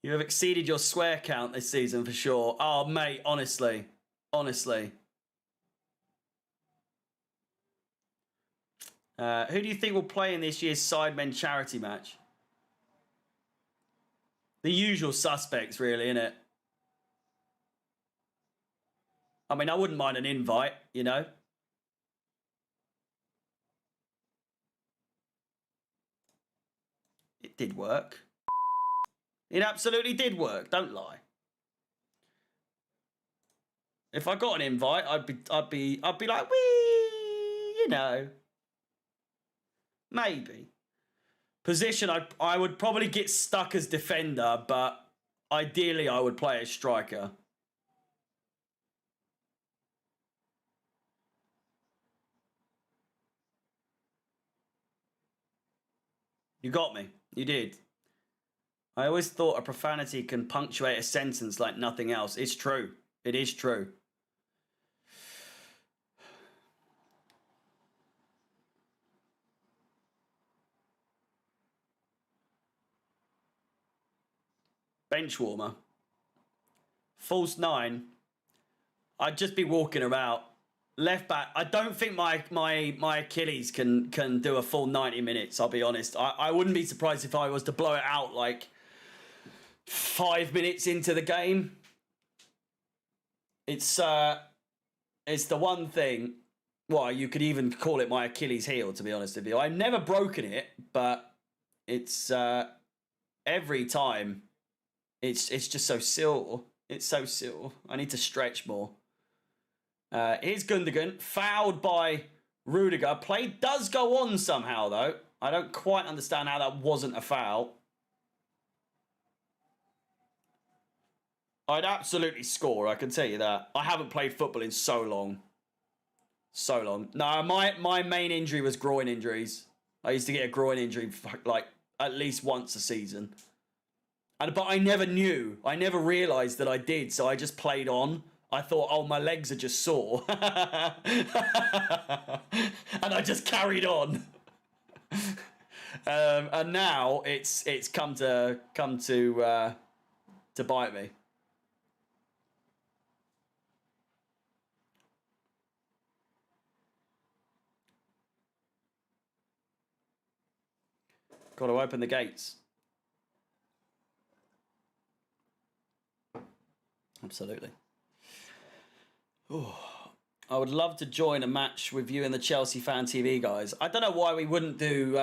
You have exceeded your swear count this season for sure. Oh, mate, honestly. Who do you think will play in this year's Sidemen charity match? The usual suspects, really, innit? I mean, I wouldn't mind an invite, you know? It did work. It absolutely did work, don't lie. If I got an invite, I'd be like, wee, you know. Maybe. Position, I would probably get stuck as defender, but ideally I would play as striker. You got me. You did. I always thought a profanity can punctuate a sentence like nothing else. It's true. It is true. Bench warmer. False 9. I'd just be walking about. Left back. I don't think my Achilles can do a full 90 minutes, I'll be honest. I wouldn't be surprised if I was to blow it out like 5 minutes into the game. It's the one thing. Well, you could even call it my Achilles heel, to be honest with you. I've never broken it, but it's every time it's just so sore. It's so sore. I need to stretch more. Here's Gundogan, fouled by Rudiger. Play does go on somehow, though. I don't quite understand how that wasn't a foul. I'd absolutely score, I can tell you that. I haven't played football in so long. So long. No, my main injury was groin injuries. I used to get a groin injury like at least once a season. But I never knew. I never realised that I did, so I just played on. I thought, oh, my legs are just sore. And I just carried on. And now it's come to bite me. Got to open the gates. Absolutely. Ooh. I would love to join a match with you and the Chelsea Fan TV guys. I don't know why we wouldn't do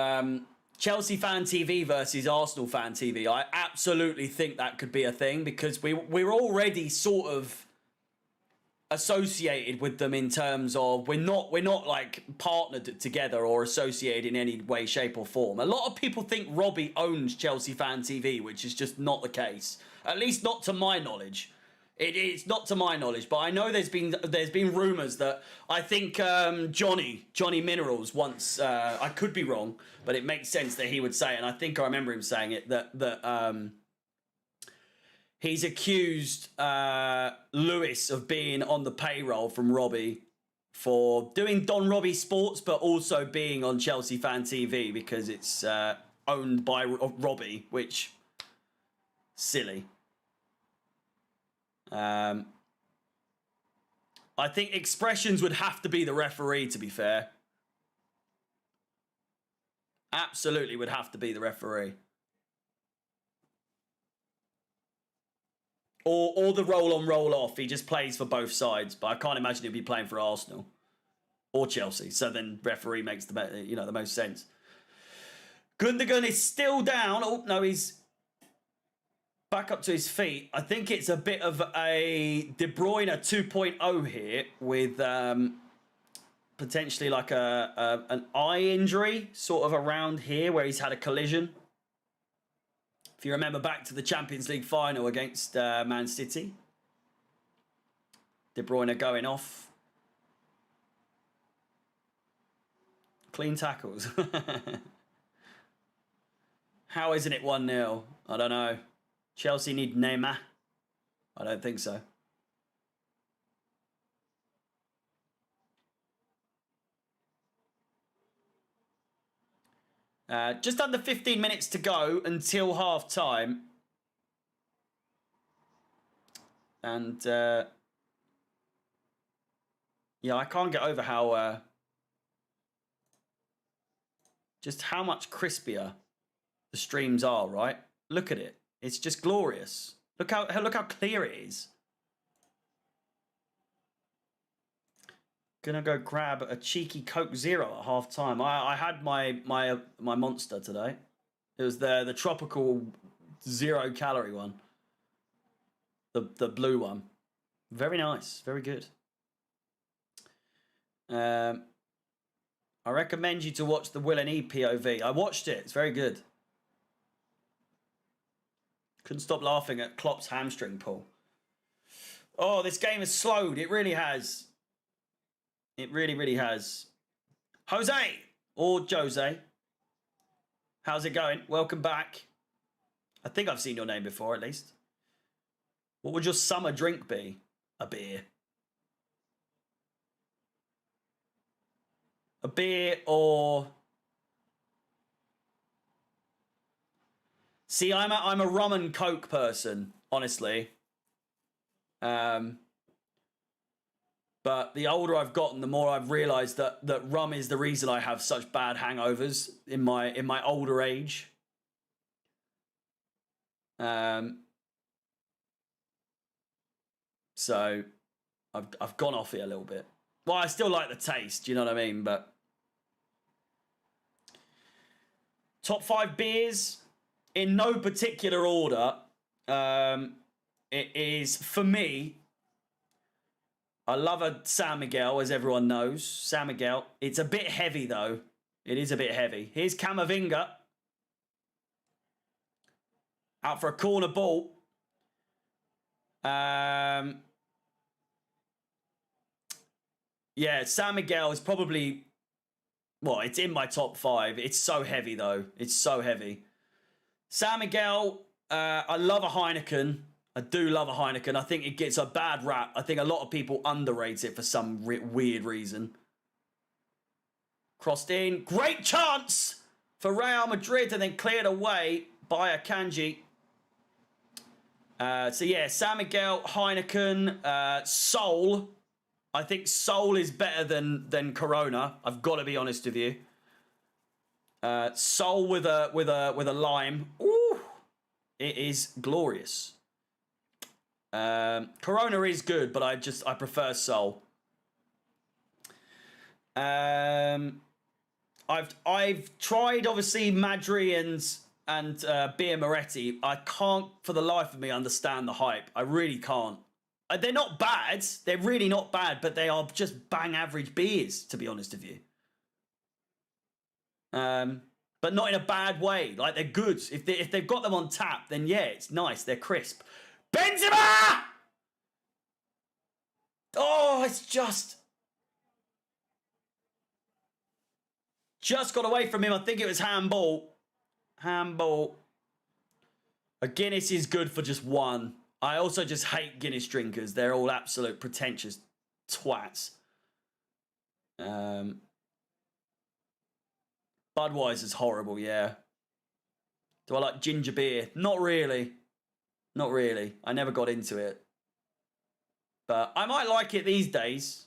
Chelsea Fan TV versus Arsenal Fan TV. I absolutely think that could be a thing because we're already sort of associated with them in terms of we're not like partnered together or associated in any way, shape or form. A lot of people think Robbie owns Chelsea Fan TV, which is just not the case. At least not to my knowledge. It's not to my knowledge, but I know there's been rumours that I think Johnny Minerals once, I could be wrong, but it makes sense that he would say it, and I think I remember him saying it, that he's accused Lewis of being on the payroll from Robbie for doing Don Robbie Sports, but also being on Chelsea Fan TV because it's owned by Robbie, which, silly. I think Expressions would have to be the referee, to be fair. Absolutely would have to be the referee. Or the roll on, roll off. He just plays for both sides, but I can't imagine he'd be playing for Arsenal or Chelsea. So then referee makes the most sense. Gundogan is still down. Oh, no, he's back up to his feet. I think it's a bit of a De Bruyne 2.0 here with potentially like an eye injury sort of around here where he's had a collision. If you remember back to the Champions League final against Man City. De Bruyne going off. Clean tackles. How isn't it 1-0? I don't know. Chelsea need Neymar? I don't think so. Just under 15 minutes to go until half time. And yeah, I can't get over how just how much crispier the streams are, right? Look at it. It's just glorious. Look how clear it is. Gonna go grab a cheeky Coke Zero at half time. I had my Monster today. It was the tropical 0 calorie one. The blue one. Very nice. Very good. I recommend you to watch the Will and E POV. I watched it. It's very good. Couldn't stop laughing at Klopp's hamstring pull. Oh, this game has slowed. It really has. It really, really has. Jose or Jose. How's it going? Welcome back. I think I've seen your name before, at least. What would your summer drink be? A beer. A beer or... See, I'm a rum and coke person, honestly. But the older I've gotten, the more I've realised that rum is the reason I have such bad hangovers in my older age. So I've gone off it a little bit. Well, I still like the taste, you know what I mean? But top 5 beers in no particular order. It is, for me, I love a San Miguel, as everyone knows. San Miguel. It's a bit heavy, though. It is a bit heavy. Here's Camavinga. Out for a corner ball. Yeah, San Miguel is probably... Well, it's in my top 5. It's so heavy, though. It's so heavy. San Miguel, I love a Heineken. I do love a Heineken. I think it gets a bad rap. I think a lot of people underrate it for some weird reason. Crossed in. Great chance for Real Madrid and then cleared away by Akanji. So yeah, San Miguel, Heineken, Sol. I think Sol is better than Corona. I've got to be honest with you. Sol with a lime. Ooh, it is glorious. Corona is good, but I prefer Sol. I've tried obviously Madrid and Beer Moretti. I can't for the life of me understand the hype. I really can't. They're not bad. They're really not bad, but they are just bang average beers, to be honest with you. But not in a bad way. Like, they're good. If they've got them on tap, then yeah, it's nice. They're crisp. Benzema! Oh, it's just got away from him. I think it was handball. Handball. A Guinness is good for just one. I also just hate Guinness drinkers. They're all absolute pretentious twats. Budweiser's horrible, yeah. Do I like ginger beer? Not really. Not really. I never got into it. But I might like it these days.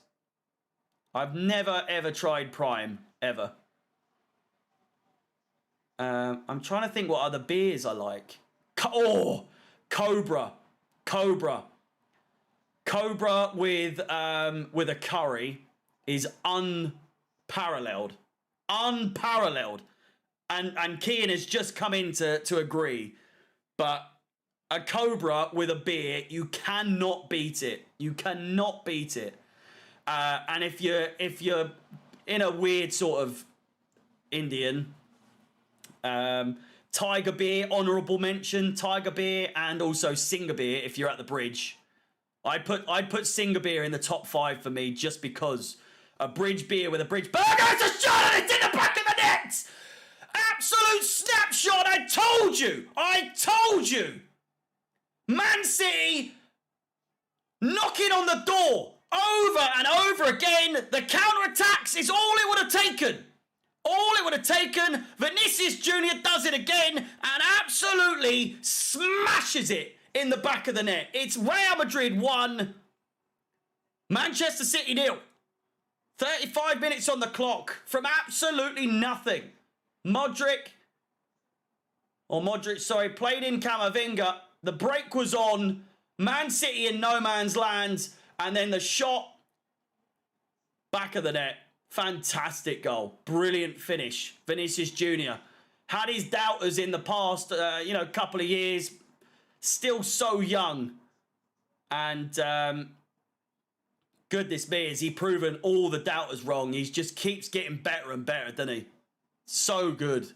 I've never, ever tried Prime. Ever. I'm trying to think what other beers I like. Cobra. Cobra with a curry is unparalleled. Unparalleled. And Kean has just come in to agree. But a Cobra with a beer, you cannot beat it. You cannot beat it. And if you're in a weird sort of Indian, Tiger beer, honourable mention, Tiger beer, and also Singer beer if you're at the bridge. I'd put Singer beer in the top 5 for me just because a bridge beer with a bridge burger, it's a shot and it's in the back of the net! Absolute snapshot, I told you! Man City knocking on the door over and over again. The counter-attacks is all it would have taken. All it would have taken. Vinicius Jr. does it again and absolutely smashes it in the back of the net. It's Real Madrid 1, Manchester City 0. 35 minutes on the clock from absolutely nothing. Modric, played in Camavinga. The break was on. Man City in no man's land. And then the shot, back of the net. Fantastic goal. Brilliant finish. Vinicius Jr. Had his doubters in the past, couple of years. Still so young. And goodness me, has he proven all the doubters wrong. He just keeps getting better and better, doesn't he? So good.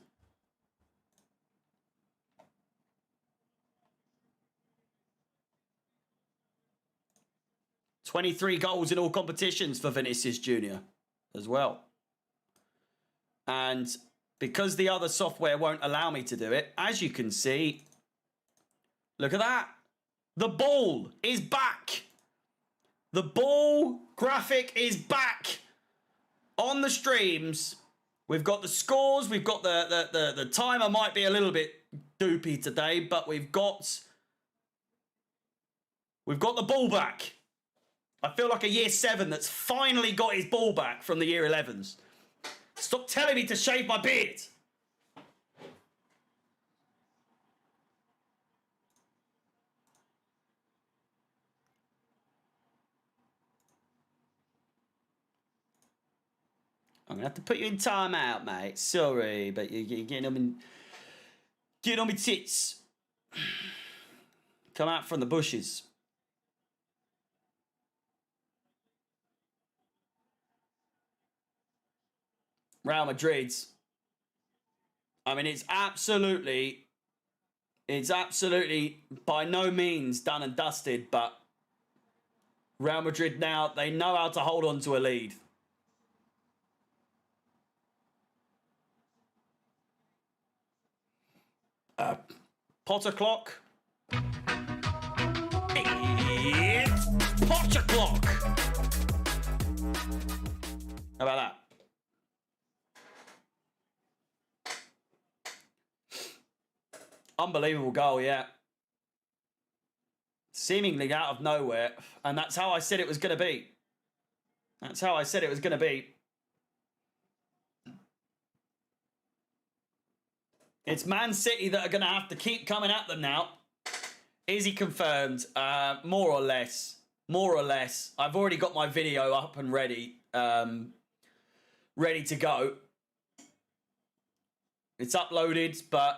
$23 goals in all competitions for Vinicius Jr. as well. And because the other software won't allow me to do it, as you can see, look at that. The ball is back. The ball graphic is back on the streams. We've got the scores. We've got the timer might be a little bit doopy today, but we've got the ball back. I feel like a year 7 that's finally got his ball back from the year 11s. Stop telling me to shave my beard. I'm gonna have to put you in timeout, mate. Sorry, but you're getting on my tits. Come out from the bushes. Real Madrid's. I mean, it's absolutely by no means done and dusted, but Real Madrid now, they know how to hold on to a lead. Potter clock. It's Potter clock. How about that? Unbelievable goal, yeah. Seemingly out of nowhere, and that's how I said it was going to be. That's how I said it was going to be. It's Man City that are going to have to keep coming at them now. Is he confirmed? More or less. More or less. I've already got my video up and ready. Ready to go. It's uploaded, but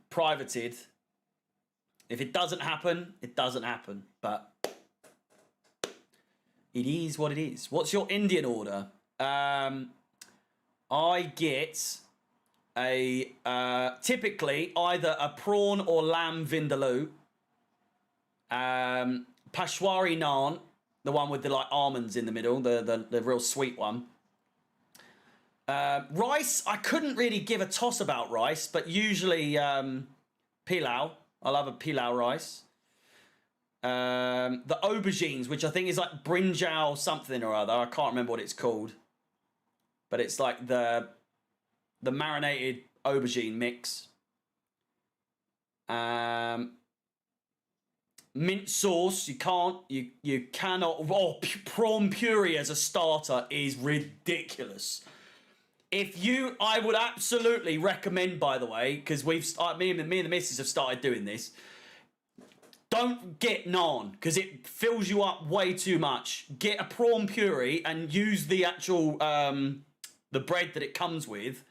privated. If it doesn't happen, it doesn't happen. But it is what it is. What's your Indian order? I get a typically either a prawn or lamb vindaloo, pashwari naan, the one with the like almonds in the middle, the real sweet one. Rice, I couldn't really give a toss about rice, but usually pilau. I love a pilau rice. The aubergines, which I think is like brinjal something or other. I can't remember what it's called, but it's like the marinated aubergine mix. Mint sauce, you cannot. Oh, prawn puree as a starter is ridiculous. I would absolutely recommend, by the way, because me and the missus have started doing this. Don't get naan because it fills you up way too much. Get a prawn puree and use the actual the bread that it comes with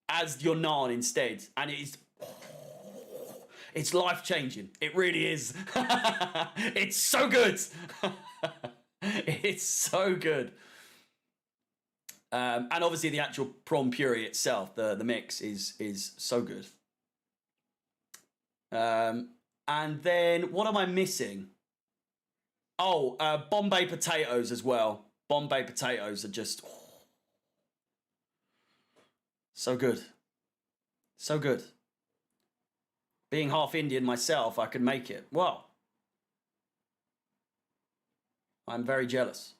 as your naan instead, and it's life-changing. It really is. It's so good. It's so good. And obviously the actual prawn puree itself, the mix is so good. And then what am I missing? Oh, Bombay potatoes as well. Bombay potatoes are just so good. So good. Being half Indian myself, I could make it. Well, I'm very jealous.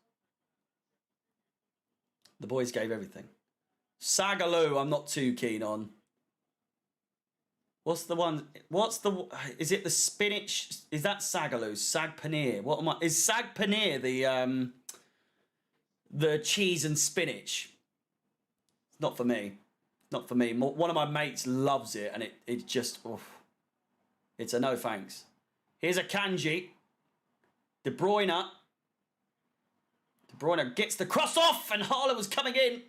The boys gave everything. Sagaloo, I'm not too keen on. What's the one? Is it the spinach? Is that sagaloo? Sag paneer. Is sag paneer the cheese and spinach? It's not for me. Not for me. One of my mates loves it, and it just, oof. It's a no thanks. Here's a kanji. De Bruyne gets the cross off, and Haaland was coming in.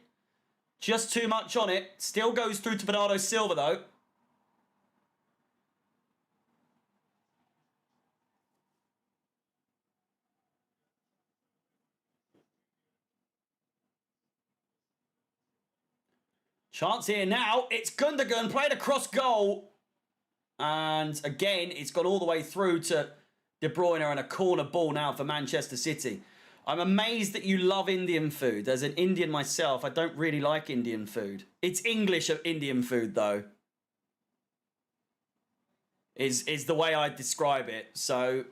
Just too much on it. Still goes through to Bernardo Silva, though. Chance here now. It's Gundogan played across goal. And again, it's gone all the way through to De Bruyne and a corner ball now for Manchester City. I'm amazed that you love Indian food. As an Indian myself, I don't really like Indian food. It's English of Indian food, though. Is the way I describe it. So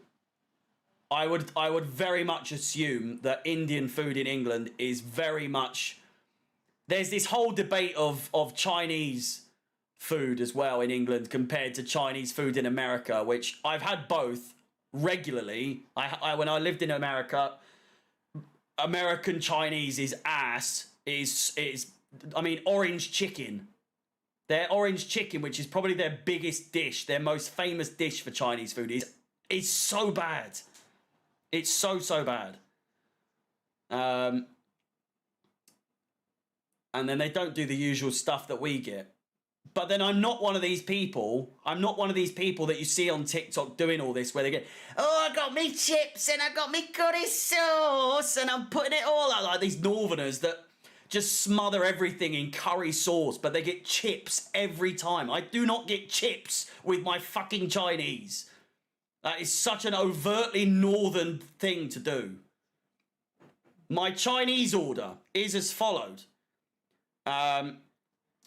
I would very much assume that Indian food in England is very much. There's this whole debate of Chinese food as well in England compared to Chinese food in America, which I've had both regularly. When I lived in America, American Chinese is ass. I mean, orange chicken. Their orange chicken, which is probably their biggest dish, their most famous dish for Chinese food, is so bad. It's so bad. And then they don't do the usual stuff that we get. But then I'm not one of these people. I'm not one of these people that you see on TikTok doing all this where they get, oh, I got me chips and I got me curry sauce and I'm putting it all out. Like these northerners that just smother everything in curry sauce, but they get chips every time. I do not get chips with my fucking Chinese. That is such an overtly northern thing to do. My Chinese order is as followed.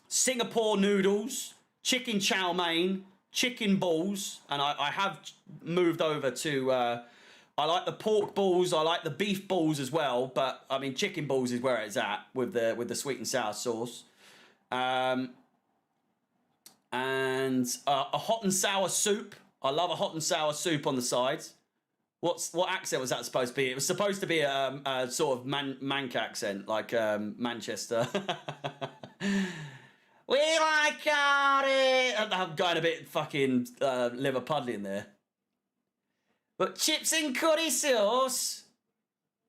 Singapore noodles, chicken chow mein, chicken balls, and I have moved over to, I like the pork balls, I like the beef balls as well, but I mean chicken balls is where it's at with the sweet and sour sauce. And a hot and sour soup. I love a hot and sour soup on the sides. What accent was that supposed to be? It was supposed to be a sort of Manc accent, like Manchester. We like it. I'm going a bit fucking Liverpudlian in there. But chips and curry sauce.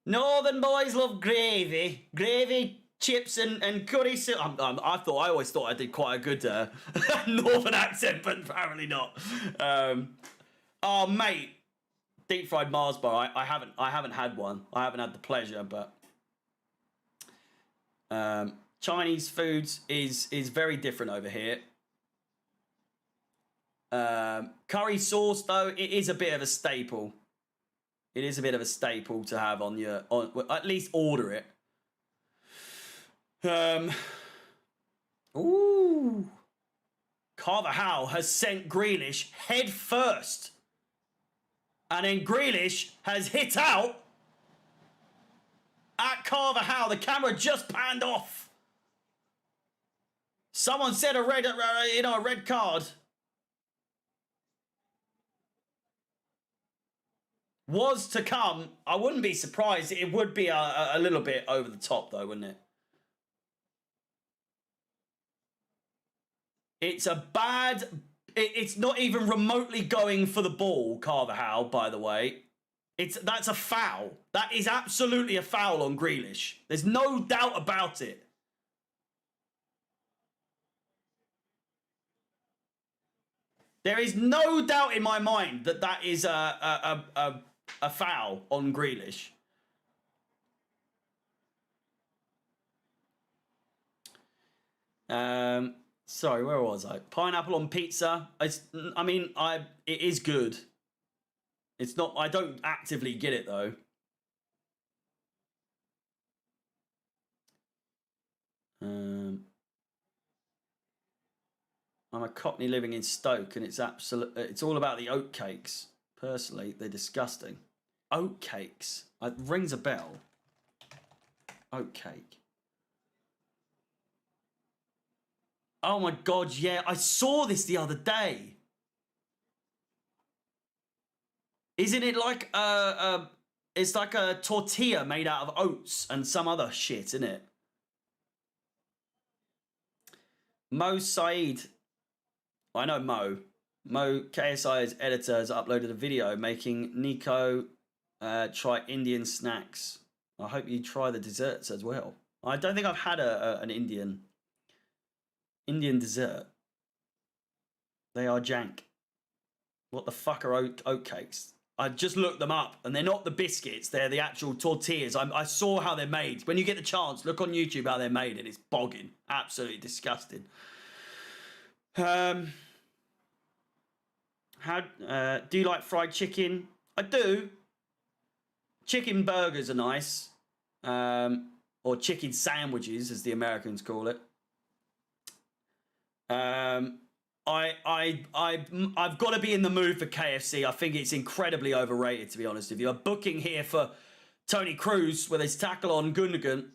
Northern boys love gravy. Gravy, chips and curry sauce. I always thought I did quite a good northern accent, but apparently not. Oh mate, deep fried Mars bar. I haven't had one. I haven't had the pleasure, but Chinese foods is very different over here. Curry sauce though, it is a bit of a staple. It is a bit of a staple to have on at least order it. Ooh. Carvajal has sent Grealish head first. And then Grealish has hit out at Carvajal. The camera just panned off. Someone said a red card. Was to come. I wouldn't be surprised. It would be a little bit over the top though, wouldn't it? It's a bad... It's not even remotely going for the ball, Carvajal, by the way. That's a foul. That is absolutely a foul on Grealish. There's no doubt about it. There is no doubt in my mind that that is a foul on Grealish. Sorry, where was I? Pineapple on pizza. It is good. It's not. I don't actively get it though. I'm a Cockney living in Stoke, and it's all about the oat cakes. Personally, they're disgusting. Oat cakes. It rings a bell. Oat cake. Oh my God, yeah. I saw this the other day. Isn't it like it's like a tortilla made out of oats and some other shit, isn't it? Mo Said. I know Mo. Mo, KSI's editor, has uploaded a video making Nico try Indian snacks. I hope you try the desserts as well. I don't think I've had an Indian dessert. They are jank. What the fuck are oat cakes? I just looked them up, and they're not the biscuits. They're the actual tortillas. I saw how they're made. When you get the chance, look on YouTube how they're made, and it's bogging. Absolutely disgusting. Do you like fried chicken? I do. Chicken burgers are nice. Or chicken sandwiches, as the Americans call it. I've got to be in the mood for KFC. I think it's incredibly overrated, to be honest with you. I'm booking here for Tony Cruz with his tackle on Gundogan.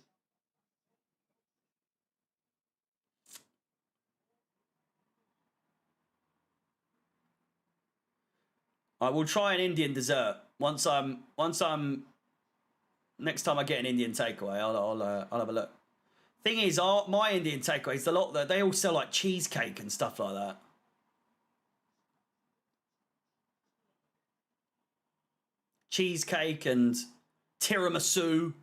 I will try an Indian dessert once I'm. Next time I get an Indian takeaway, I'll have a look. Thing is, my Indian takeaways, a lot that they all sell like cheesecake and stuff like that. Cheesecake and tiramisu.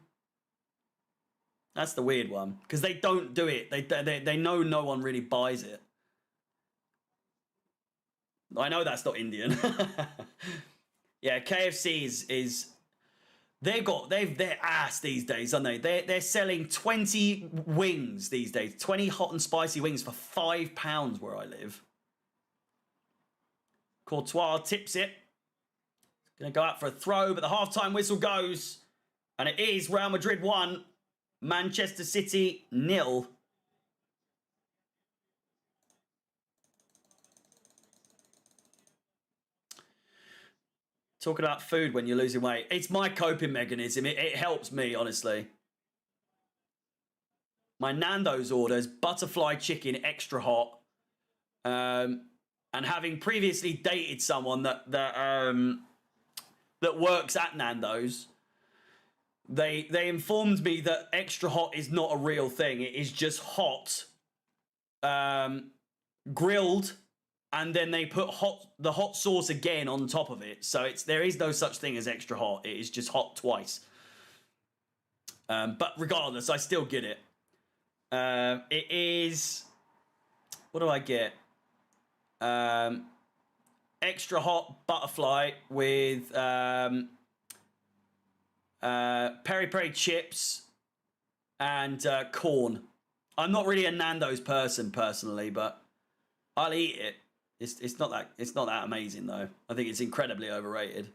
That's the weird one because they don't do it. They know no one really buys it. I know that's not Indian. Yeah, KFC is they're ass these days, aren't they? They're selling 20 wings these days, 20 hot and spicy wings for £5 where I live. Courtois tips it. Gonna go out for a throw, but the halftime whistle goes, and it is Real Madrid 1, Manchester City 0. Talking about food when you're losing weight. It's my coping mechanism. It helps me, honestly. My Nando's orders, butterfly chicken extra hot. And having previously dated someone that works at Nando's, they informed me that extra hot is not a real thing. It is just hot, grilled, and then they put the hot sauce again on top of it. So there is no such thing as extra hot. It is just hot twice. But regardless, I still get it. It is... What do I get? Extra hot butterfly with peri-peri chips and corn. I'm not really a Nando's person personally, but I'll eat it. It's not that amazing though. I think it's incredibly overrated.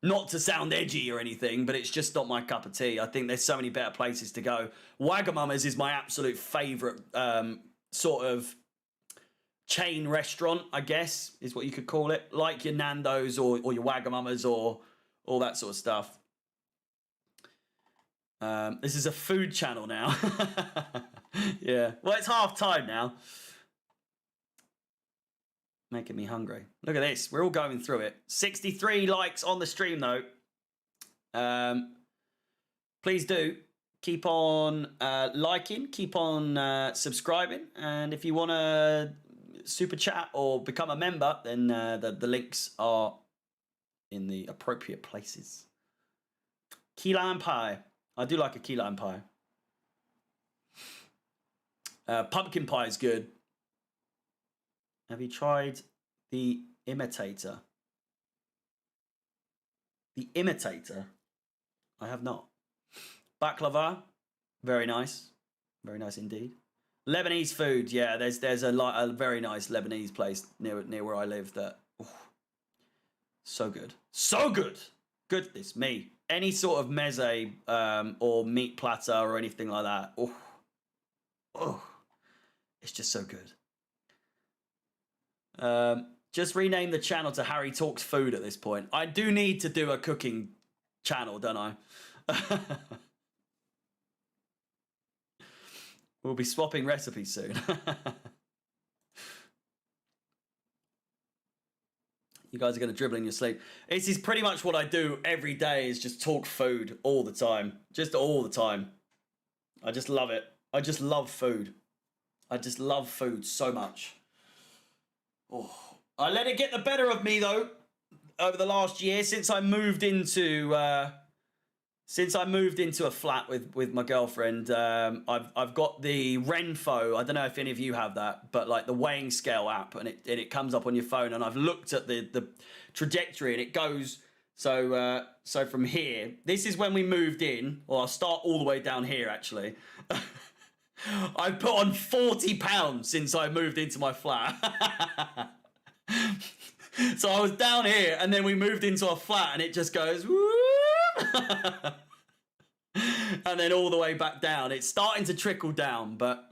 Not to sound edgy or anything, but it's just not my cup of tea. I think there's so many better places to go. Wagamama's is my absolute favourite sort of chain restaurant, I guess, is what you could call it. Like your Nando's or your Wagamama's or all that sort of stuff. This is a food channel now. Yeah. Well, it's half time now. Making me hungry. Look at this. We're all going through it. 63 likes on the stream, though. Please do keep on liking, keep on subscribing, and if you want to super chat or become a member, then the links are in the appropriate places. Key lime pie. I do like a key lime pie. Pumpkin pie is good. Have you tried the imitator? The imitator? I have not. Baklava, very nice. Very nice indeed. Lebanese food, yeah, there's a very nice Lebanese place near where I live that, so good. So good! Goodness me. Any sort of meze or meat platter or anything like that. It's just so good. Just rename the channel to Harry Talks Food at this point. I do need to do a cooking channel, don't I? We'll be swapping recipes soon. You guys are going to dribble in your sleep. This is pretty much what I do every day, is just talk food all the time. Just all the time. I just love it. I just love food. I just love food so much. Oh, I let it get the better of me though over the last year since I moved into a flat with my girlfriend. I've got the Renfo. I don't know if any of you have that, but like the weighing scale app, and it comes up on your phone. And I've looked at the trajectory, and it goes so from here. This is when we moved in. Well, I'll start all the way down here actually. I've put on 40 pounds since I moved into my flat. So I was down here, and then we moved into a flat, and it just goes, woo! And then all the way back down. It's starting to trickle down, but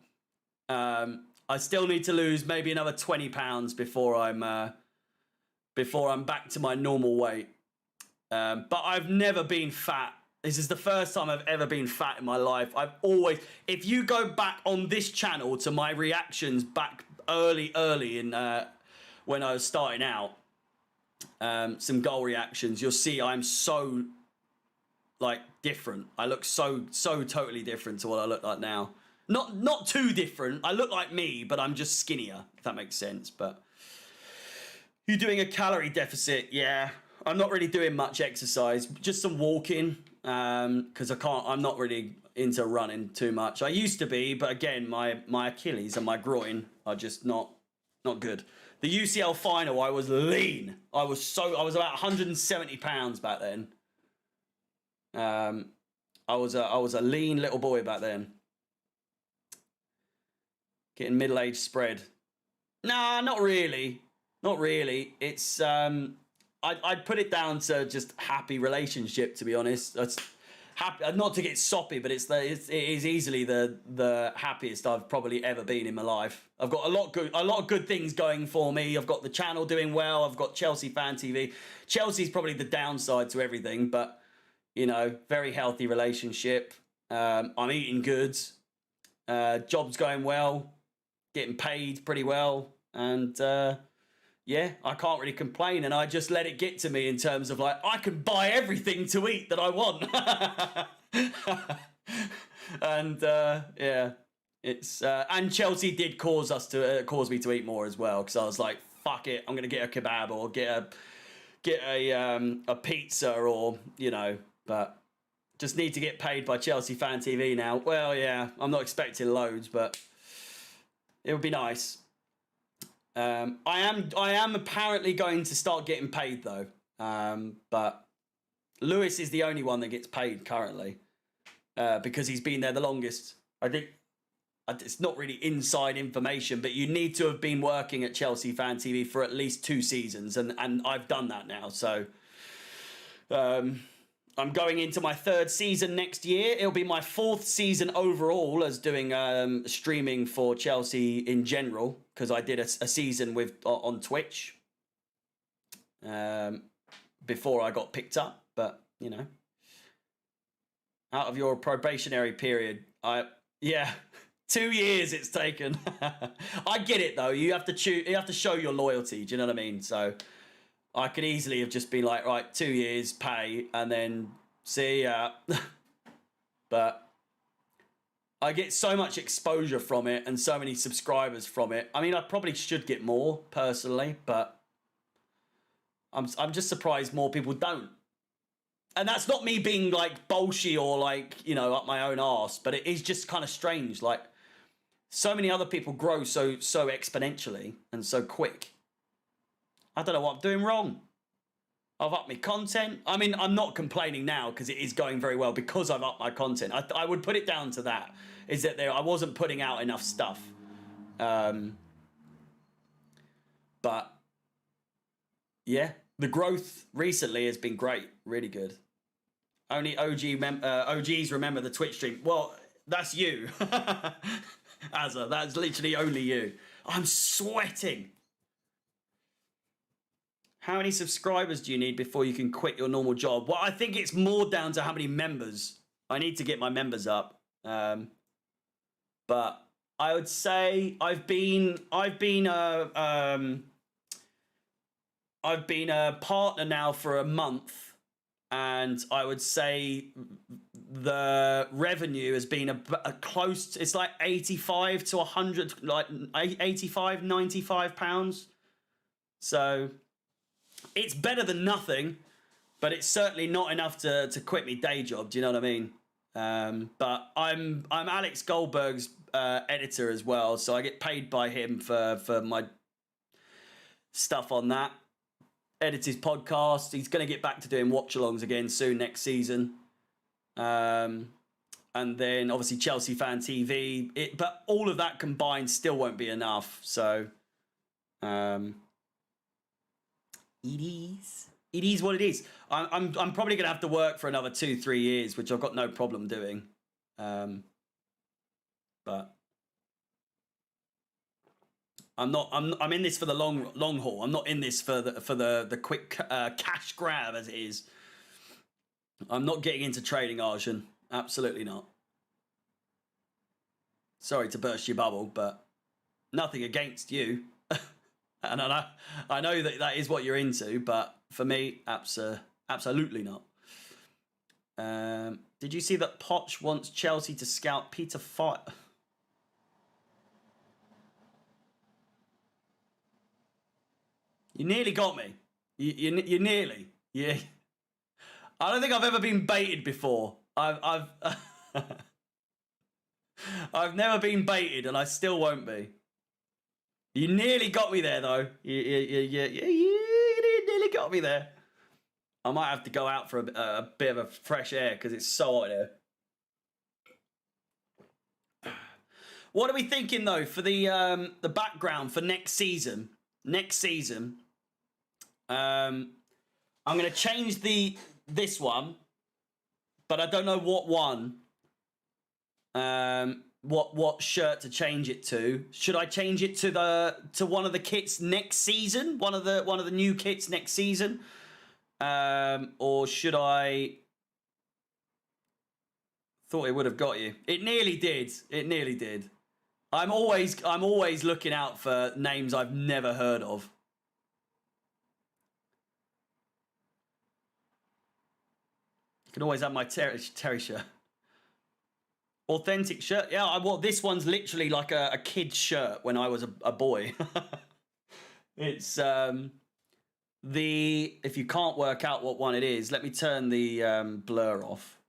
I still need to lose maybe another 20 pounds before I'm back to my normal weight. But I've never been fat. This is the first time I've ever been fat in my life. I've always, if you go back on this channel to my reactions back early in when I was starting out, some goal reactions, you'll see I'm so like different. I look so totally different to what I look like now. Not too different. I look like me, but I'm just skinnier, if that makes sense. But you doing a calorie deficit? Yeah. I'm not really doing much exercise, just some walking, because I'm not really into running too much. I used to be, but again, my Achilles and my groin are just not good. The UCL final, I was lean. I was about 170 pounds back then. I was a lean little boy back then. Getting middle-aged spread. Nah, not really. Not really. It's I'd put it down to just happy relationship, to be honest. That's happy, not to get soppy, but it is easily the happiest I've probably ever been in my life. I've got a lot of good things going for me. I've got the channel doing well. I've got Chelsea Fan TV. Chelsea's probably the downside to everything, but you know, very healthy relationship. I'm eating good. Job's going well. Getting paid pretty well, and yeah, I can't really complain, and I just let it get to me in terms of like, I can buy everything to eat that I want. And yeah, it's and Chelsea did cause me to eat more as well, because I was like, fuck it, I'm gonna get a kebab or get a pizza, or you know, but just need to get paid by Chelsea Fan TV now. Well, yeah, I'm not expecting loads, but it would be nice. I am apparently going to start getting paid though, but Lewis is the only one that gets paid currently, because he's been there the longest. I think it's not really inside information, but you need to have been working at Chelsea Fan TV for at least 2 seasons, and I've done that now. So I'm going into my 3rd season next year. It'll be my 4th season overall as doing streaming for Chelsea in general, because I did a season on Twitch before I got picked up. But you know, out of your probationary period, yeah, 2 years it's taken. I get it though. You have to show your loyalty. Do you know what I mean? So I could easily have just been like, right, 2 years pay and then see ya. But I get so much exposure from it and so many subscribers from it. I mean, I probably should get more personally, but I'm just surprised more people don't. And that's not me being like bolshy or like, you know, up my own arse, but it is just kind of strange. Like, so many other people grow so exponentially and so quick. I don't know what I'm doing wrong. I've upped my content. I mean, I'm not complaining now because it is going very well because I've upped my content. I would put it down to that, is that I wasn't putting out enough stuff. But yeah, the growth recently has been great, really good. Only OGs remember the Twitch stream. Well, that's you. Azza, that's literally only you. I'm sweating. How many subscribers do you need before you can quit your normal job? Well, I think it's more down to how many members. I need to get my members up. But I would say I've been a partner now for a month, and I would say the revenue has been a close. It's like 85 to 100, like 85, 95 pounds. So it's better than nothing, but it's certainly not enough to quit my day job. Do you know what I mean? But I'm Alex Goldberg's editor as well, so I get paid by him for my stuff on that. Edit his podcast. He's going to get back to doing watch-alongs again soon next season. And then obviously Chelsea Fan TV. But all of that combined still won't be enough. So it is. it is what it is. I'm probably going to have to work for another 2-3 years, which I've got no problem doing. But I'm in this for the long haul. I'm not in this for the quick cash grab as it is. I'm not getting into trading, Arjun. Absolutely not. Sorry to burst your bubble, but nothing against you. And I know that is what you're into, but for me, absolutely not. Did you see that Poch wants Chelsea to scout Peter Fire? You nearly got me. You nearly. Yeah. I don't think I've ever been baited before. I've I've never been baited, and I still won't be. You nearly got me there, though. You nearly got me there. I might have to go out for a bit of a fresh air because it's so hot here. What are we thinking though for the background for next season? Next season, I'm going to change this one, but I don't know what one. What shirt to change it to? Should I change it to one of the kits next season? One of the new kits next season? Or should I? Thought it would have got you. It nearly did. It nearly did. I'm always looking out for names I've never heard of. You can always have my Terry shirt. Authentic shirt. Yeah, this one's literally like a kid's shirt when I was a boy. It's if you can't work out what one it is, let me turn the blur off.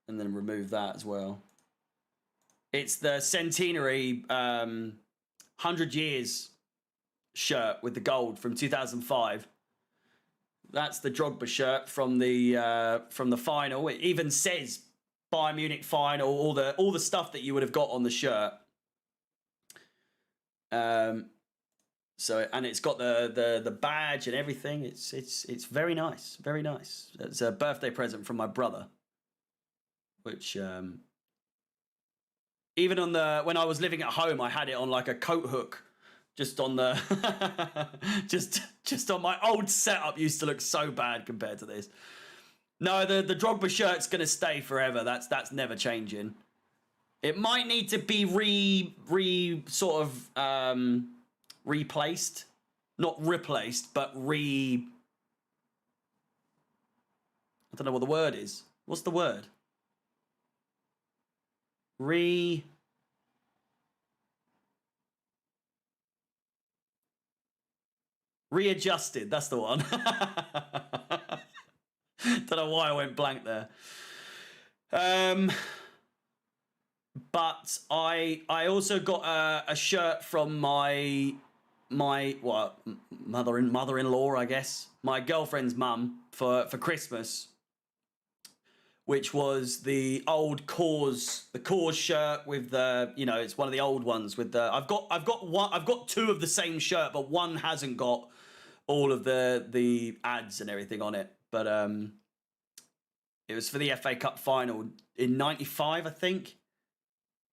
And then remove that as well. It's the centenary 100 years shirt with the gold from 2005. That's the Drogba shirt from the final. It even says Bayern Munich final, all the stuff that you would have got on the shirt. So and it's got the badge and everything. It's very nice, very nice. It's a birthday present from my brother, which even on when I was living at home, I had it on like a coat hook. Just on the just on my old setup used to look so bad compared to this. No, the Drogba shirt's gonna stay forever. That's never changing. It might need to be replaced, not replaced, but I don't know what the word is. What's the word? Readjusted, that's the one. Don't know why I went blank there. But I also got a shirt from my mother-in-law, I guess, my girlfriend's mum for Christmas, which was the old Cause shirt with the, it's one of the old ones with the I've got two of the same shirt, but one hasn't got all of the ads and everything on it. But it was for the FA Cup final in '95, I think.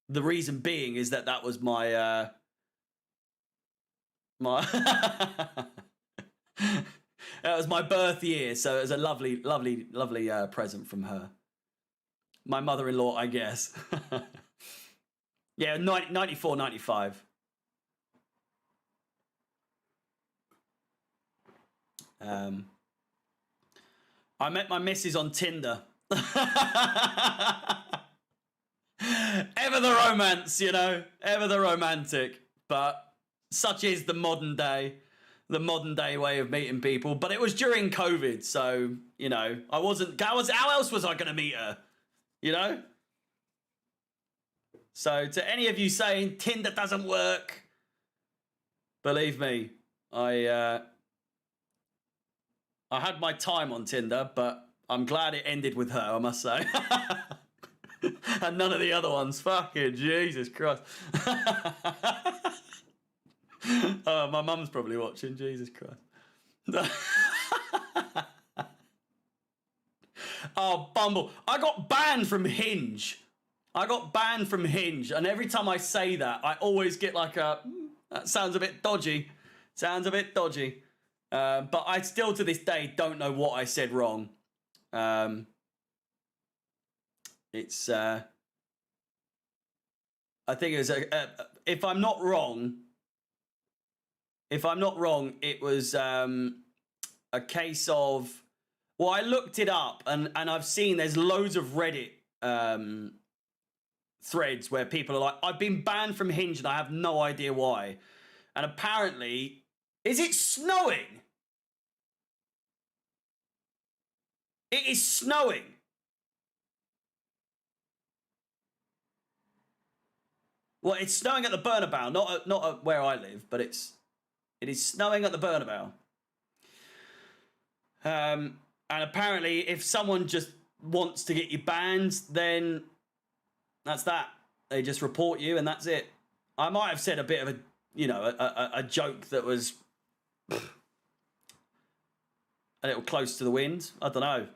The reason being is that was my that was my birth year, so it was a lovely present from her. My mother-in-law, I guess. Yeah, 94, 95. I met my missus on Tinder. Ever the romance, ever the romantic. But such is the modern day way of meeting people. But it was during COVID, so, I wasn't, how else was I going to meet her? So to any of you saying Tinder doesn't work, believe me, I had my time on Tinder, but I'm glad it ended with her, I must say. And none of the other ones. Fucking Jesus Christ. Oh, my mum's probably watching. Jesus Christ. Oh, Bumble. I got banned from Hinge. I got banned from Hinge. And every time I say that, I always get like a, that sounds a bit dodgy. Sounds a bit dodgy. But I still, to this day, don't know what I said wrong. It's, I think it was, if I'm not wrong, it was a case of, well, I looked it up and I've seen there's loads of Reddit threads where people are like, I've been banned from Hinge and I have no idea why. And apparently, is it snowing? It is snowing. Well, it's snowing at the Bernabeu, not at where I live, but it is snowing at the Bernabeu. And apparently, if someone just wants to get you banned, then that's that. They just report you, and that's it. I might have said a bit of a, you know, a joke that was a little close to the wind. I don't know.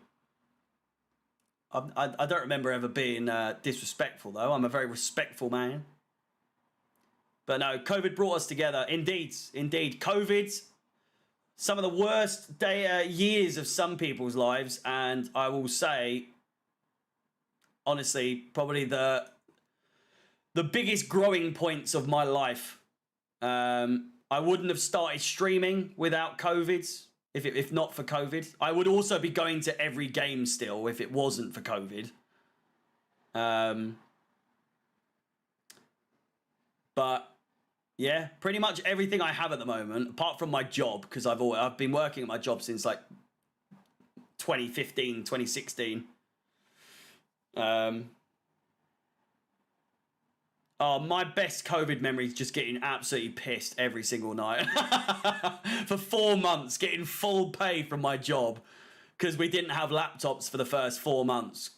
I don't remember ever being disrespectful, though. I'm a very respectful man. But no, COVID brought us together. Indeed. COVID, some of the worst years of some people's lives. And I will say, honestly, probably the biggest growing points of my life. I wouldn't have started streaming without COVID, if not for COVID. I would also be going to every game still if it wasn't for COVID. But yeah, pretty much everything I have at the moment, apart from my job, because I've been working at my job since like 2015, 2016. Oh, my best COVID memory is just getting absolutely pissed every single night. For 4 months, getting full pay from my job because we didn't have laptops for the first 4 months.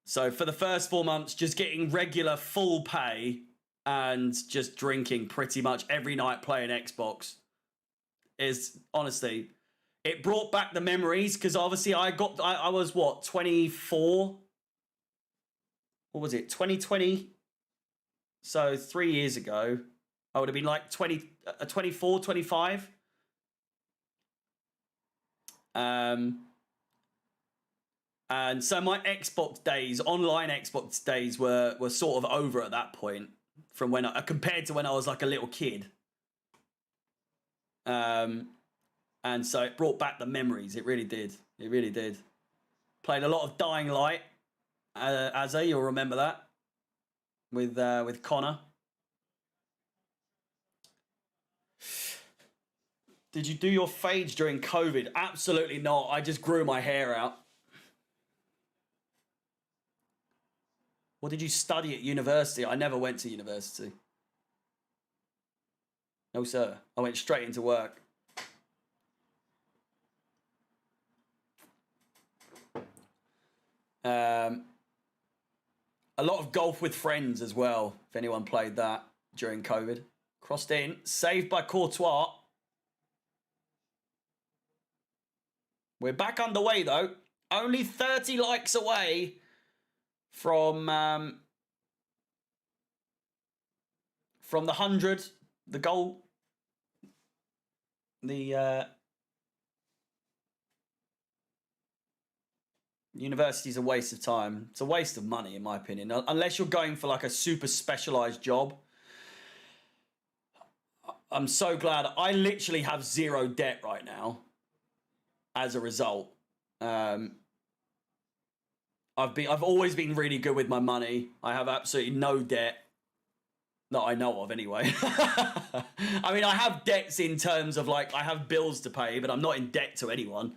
So for the first 4 months, just getting regular full pay and just drinking pretty much every night playing Xbox is, honestly, it brought back the memories because obviously I was, what, 24? What was it, 2020? So 3 years ago, I would have been like 24, 25. And so my Xbox days, online Xbox days were sort of over at that point from when compared to when I was like a little kid. And so it brought back the memories. It really did. It really did. Played a lot of Dying Light. Azza, you'll remember that with Connor. Did you do your fades during COVID? Absolutely not. I just grew my hair out. What did you study at university? I never went to university. No, sir. I went straight into work. A lot of golf with friends as well, if anyone played that during COVID. Crossed in, saved by Courtois. We're back underway though. Only 30 likes away from the 100, the goal, the university's a waste of time. It's a waste of money, in my opinion, unless you're going for like a super specialized job. I'm so glad. I literally have zero debt right now as a result. I've always been really good with my money. I have absolutely no debt that I know of anyway. I mean, I have debts in terms of like I have bills to pay, but I'm not in debt to anyone.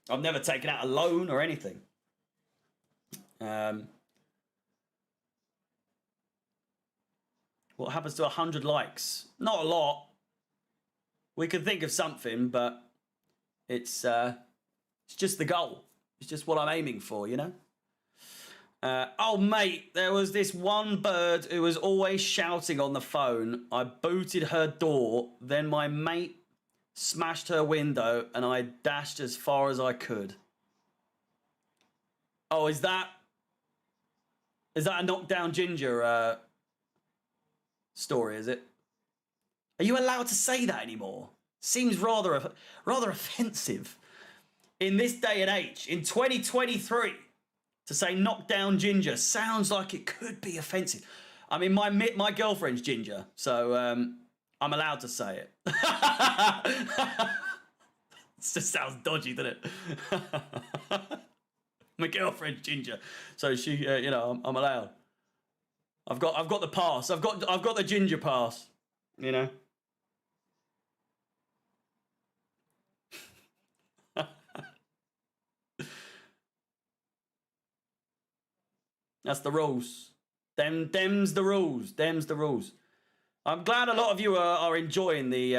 I've never taken out a loan or anything. What happens to 100 likes? Not a lot. We could think of something, but it's just the goal. It's just what I'm aiming for, you know? Oh, mate, there was this one bird who was always shouting on the phone. I booted her door, then my mate smashed her window, and I dashed as far as I could. Oh, is that a knockdown ginger story, is it? Are you allowed to say that anymore? Seems rather offensive. In this day and age, in 2023, to say knockdown ginger sounds like it could be offensive. I mean, my girlfriend's ginger, so I'm allowed to say it. It just sounds dodgy, doesn't it? My girlfriend's ginger, so she, you know, I'm allowed. I've got the pass. I've got the ginger pass. You know. That's the rules. Them's the rules. Them's the rules. I'm glad a lot of you are enjoying the.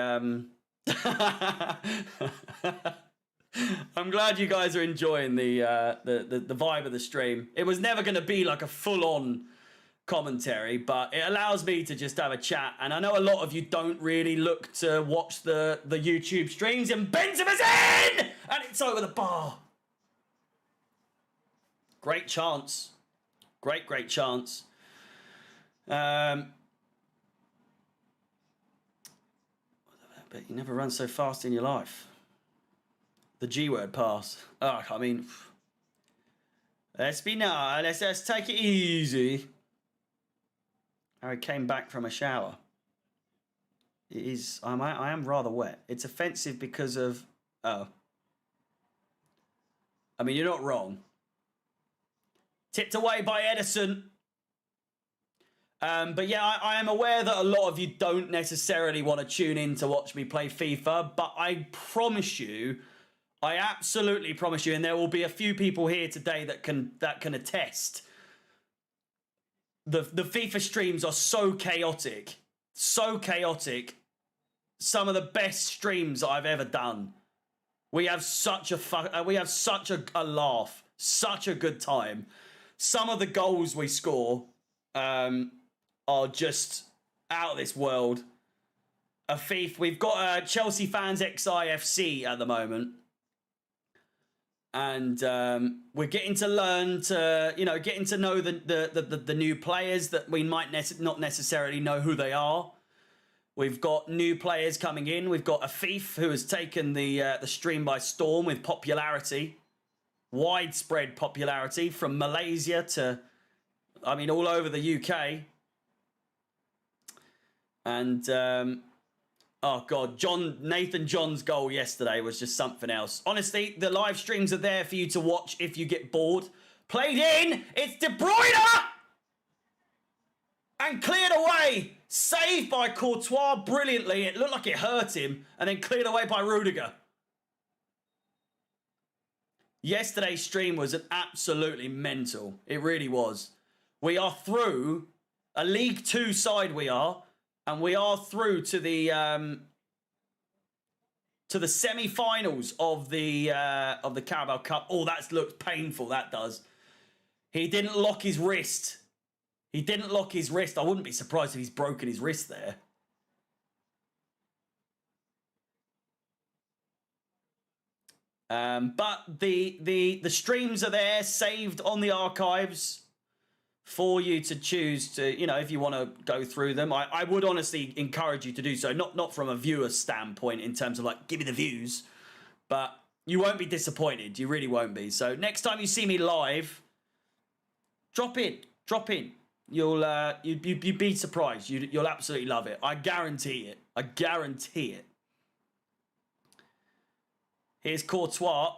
I'm glad you guys are enjoying the vibe of the stream. It was never going to be like a full-on commentary, but it allows me to just have a chat. And I know a lot of you don't really look to watch the YouTube streams. And Benzema's in, and it's over the bar. Great chance. Great chance. But you never run so fast in your life. The G word pass. Oh, I mean, let's be nice. Let's take it easy. Harry came back from a shower. It is. I am rather wet. It's offensive because of. Oh. I mean, you're not wrong. Tipped away by Edison. But yeah, I am aware that a lot of you don't necessarily want to tune in to watch me play FIFA, but I promise you, I absolutely promise you, and there will be a few people here today that can attest. The FIFA streams are so chaotic. So chaotic. Some of the best streams I've ever done. We have such a laugh, such a good time. Some of the goals we score are just out of this world. A FIFA. We've got Chelsea fans XIFC at the moment, and we're getting to learn to, getting to know the new players that we might not necessarily know who they are. We've got new players coming in. We've got a FIFA who has taken the stream by storm with popularity. Widespread popularity from Malaysia to, I mean, all over the UK. And, oh, God, Nathan John's goal yesterday was just something else. Honestly, the live streams are there for you to watch if you get bored. Played in, it's De Bruyne! And cleared away. Saved by Courtois brilliantly. It looked like it hurt him. And then cleared away by Rudiger. Yesterday's stream was an absolutely mental. It really was. We are through a League 2 side, we are, and we are through to the semi-finals of the Carabao Cup. Oh, that looks painful. That does. He didn't lock his wrist. He didn't lock his wrist. I wouldn't be surprised if he's broken his wrist there. But the streams are there, saved on the archives for you to choose to, if you want to go through them. I would honestly encourage you to do so, not from a viewer standpoint in terms of like, give me the views, but you won't be disappointed. You really won't be. So next time you see me live, drop in. You'd be surprised. You'll absolutely love it. I guarantee it. I guarantee it. Here's Courtois,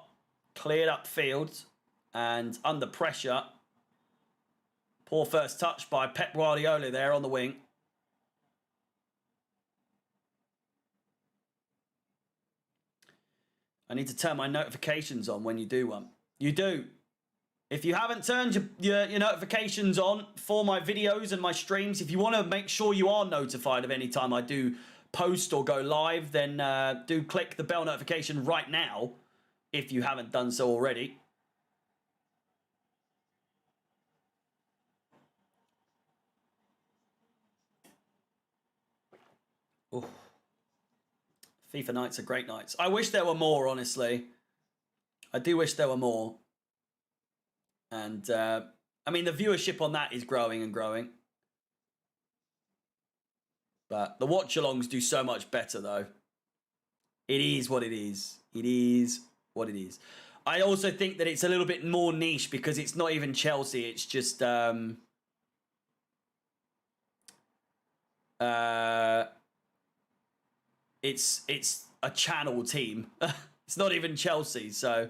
cleared up field and under pressure. Poor first touch by Pep Guardiola there on the wing. I need to turn my notifications on when you do one. You do. If you haven't turned your notifications on for my videos and my streams, if you want to make sure you are notified of any time I do post or go live, then do click the bell notification right now if you haven't done so already. Ooh. FIFA nights are great nights. I wish there were more, honestly. I do wish there were more. And, I mean, the viewership on that is growing and growing. But the watch-alongs do so much better, though. It is what it is. It is what it is. I also think that it's a little bit more niche because it's not even Chelsea. It's just... it's a channel team. It's not even Chelsea, so...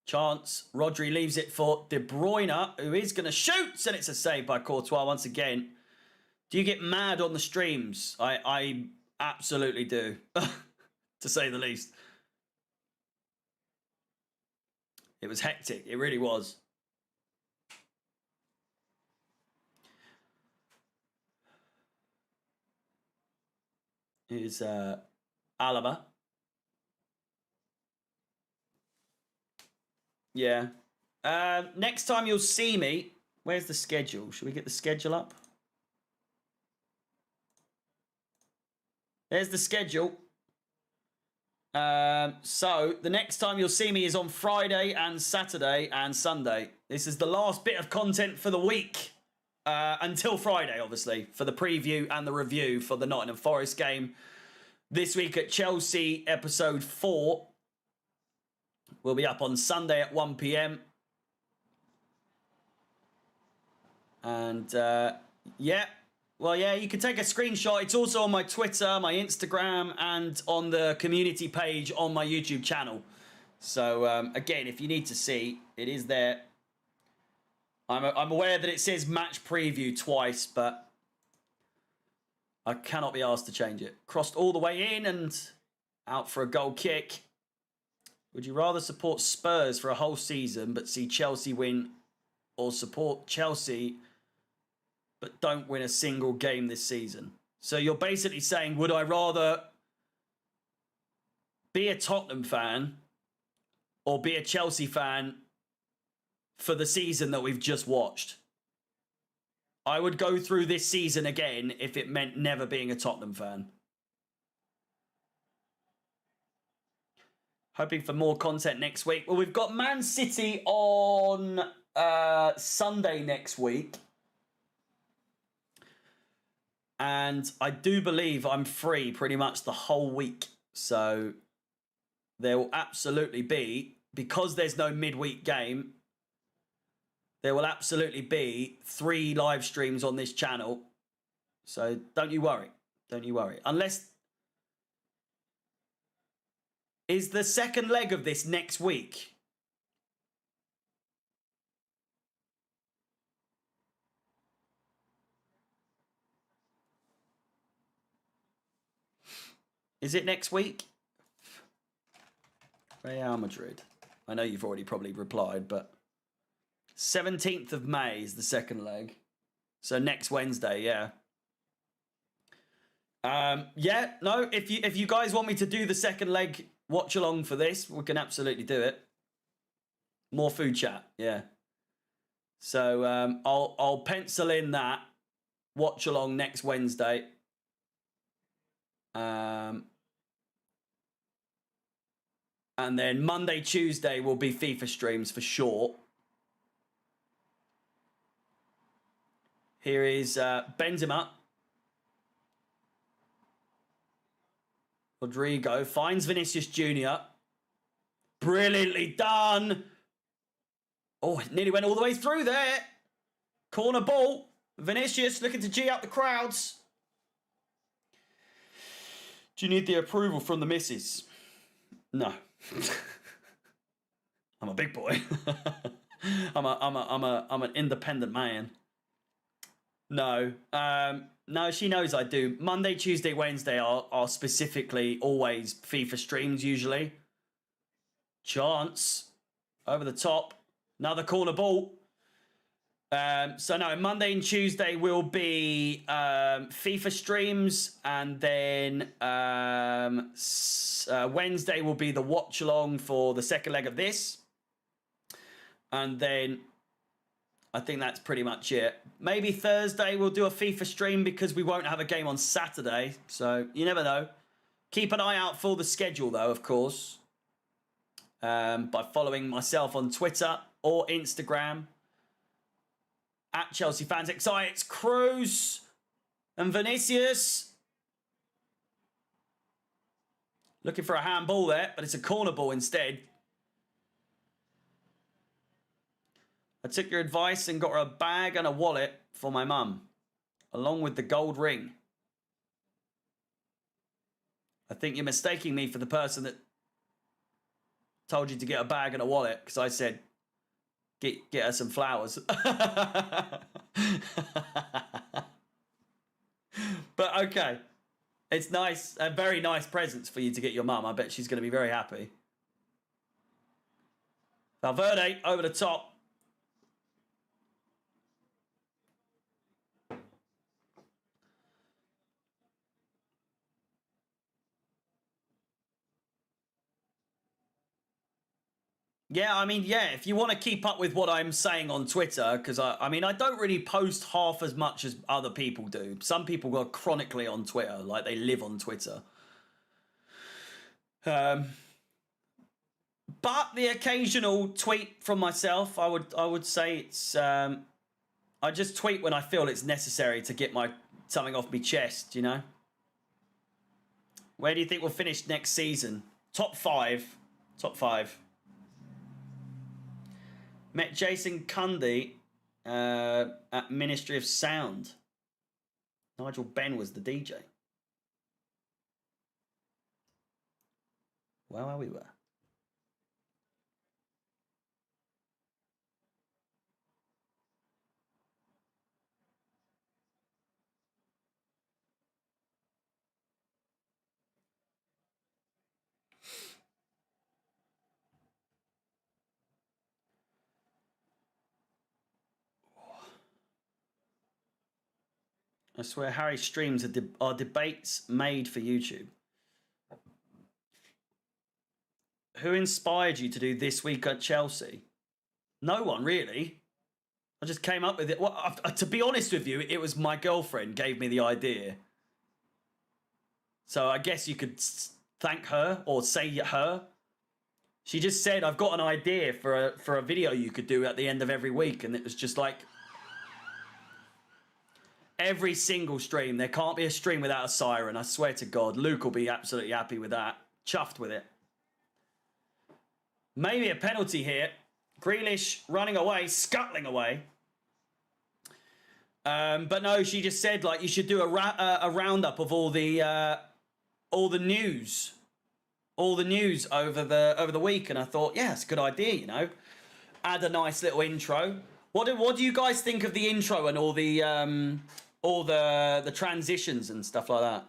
Chance. Rodri leaves it for De Bruyne, who is going to shoot, and it's a save by Courtois once again. Do you get mad on the streams? I absolutely do, to say the least. It was hectic. It really was. Here's Alaba. Yeah. Next time you'll see me... Where's the schedule? Should we get the schedule up? There's the schedule. So, the next time you'll see me is on Friday and Saturday and Sunday. This is the last bit of content for the week. Until Friday, obviously, for the preview and the review for the Nottingham Forest game. This week at Chelsea, episode 4. Will be up on Sunday at 1 p.m. And, yeah. Well, yeah, you can take a screenshot. It's also on my Twitter, my Instagram, and on the community page on my YouTube channel. So, again, if you need to see, it is there. I'm aware that it says match preview twice, but I cannot be asked to change it. Crossed all the way in and out for a goal kick. Would you rather support Spurs for a whole season but see Chelsea win, or support Chelsea but don't win a single game this season? So you're basically saying, would I rather be a Tottenham fan or be a Chelsea fan for the season that we've just watched? I would go through this season again if it meant never being a Tottenham fan. Hoping for more content next week. Well, we've got Man City on Sunday next week. And I do believe I'm free pretty much the whole week. So there will absolutely be, because there's no midweek game, there will absolutely be 3 live streams on this channel. So don't you worry. Don't you worry. Unless... Is the second leg of this next week? Is it next week? Real Madrid. I know you've already probably replied, but 17th of May is the second leg. So next Wednesday, yeah. Yeah, no, if you guys want me to do the second leg watch along for this, we can absolutely do it. More food chat, yeah. So I'll pencil in that watch along next Wednesday. And then Monday, Tuesday will be FIFA streams for sure. Here is Benzema. Rodrigo finds Vinicius Jr. Brilliantly done. Oh, it nearly went all the way through there. Corner ball. Vinicius looking to G up the crowds. Do you need the approval from the missus? No. I'm a big boy. I'm an independent man. No. No, she knows I do. Monday, Tuesday, Wednesday are specifically always FIFA streams usually. Chance. Over the top. Another corner ball. So no, Monday and Tuesday will be FIFA streams, and then Wednesday will be the watch along for the second leg of this, and then I think that's pretty much it. Maybe Thursday we'll do a FIFA stream because we won't have a game on Saturday. So you never know. Keep an eye out for the schedule, though, of course, by following myself on Twitter or Instagram at Chelsea Fans XI. It's Cruz and Vinicius looking for a handball there, but it's a corner ball instead. I took your advice and got her a bag and a wallet for my mum, along with the gold ring. I think you're mistaking me for the person that told you to get a bag and a wallet, because I said, get her some flowers. But okay. It's nice, very nice presents for you to get your mum. I bet she's going to be very happy. Valverde over the top. Yeah, I mean, yeah, if you want to keep up with what I'm saying on Twitter, because I mean, I don't really post half as much as other people do. Some people are chronically on Twitter, like they live on Twitter. But the occasional tweet from myself, I would say it's, I just tweet when I feel it's necessary to get something off my chest, you know? Where do you think we'll finish next season? Top 5. Top 5. Met Jason Cundy at Ministry of Sound. Nigel Benn was the DJ. Well, we were. I swear Harry's streams are debates made for YouTube. Who inspired you to do This Week at Chelsea? No one, really. I just came up with it. Well, to be honest with you, it was my girlfriend gave me the idea. So I guess you could thank her or say her. She just said, I've got an idea for a video you could do at the end of every week. And it was just like, every single stream. There can't be a stream without a siren. I swear to God. Luke will be absolutely happy with that. Chuffed with it. Maybe a penalty here. Grealish running away, scuttling away. But no, she just said, like, you should do a roundup of all the news. All the news over the week. And I thought, yeah, it's a good idea, you know. Add a nice little intro. What do you guys think of the intro and all the transitions and stuff like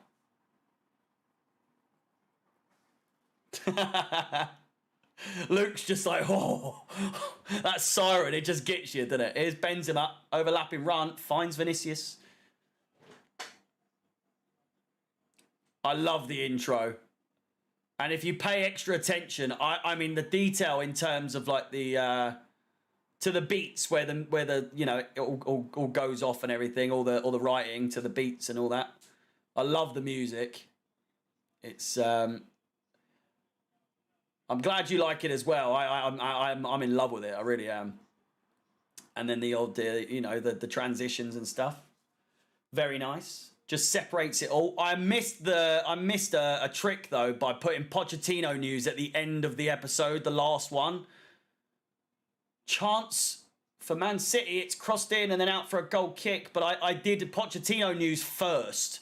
that? Luke's just like, oh, that siren, it just gets you, doesn't it? Here's Benzema, overlapping run, finds Vinicius. I love the intro. And if you pay extra attention, I mean the detail in terms of like the to the beats where the you know it all goes off and everything, all the writing to the beats and all that. I love the music. It's I'm glad you like it as well. I'm in love with it. I really am. And then the old you know the transitions and stuff. Very nice. Just separates it all. I missed a trick though by putting Pochettino news at the end of the episode, the last one. Chance for Man City, it's crossed in and then out for a goal kick, but I did Pochettino news first.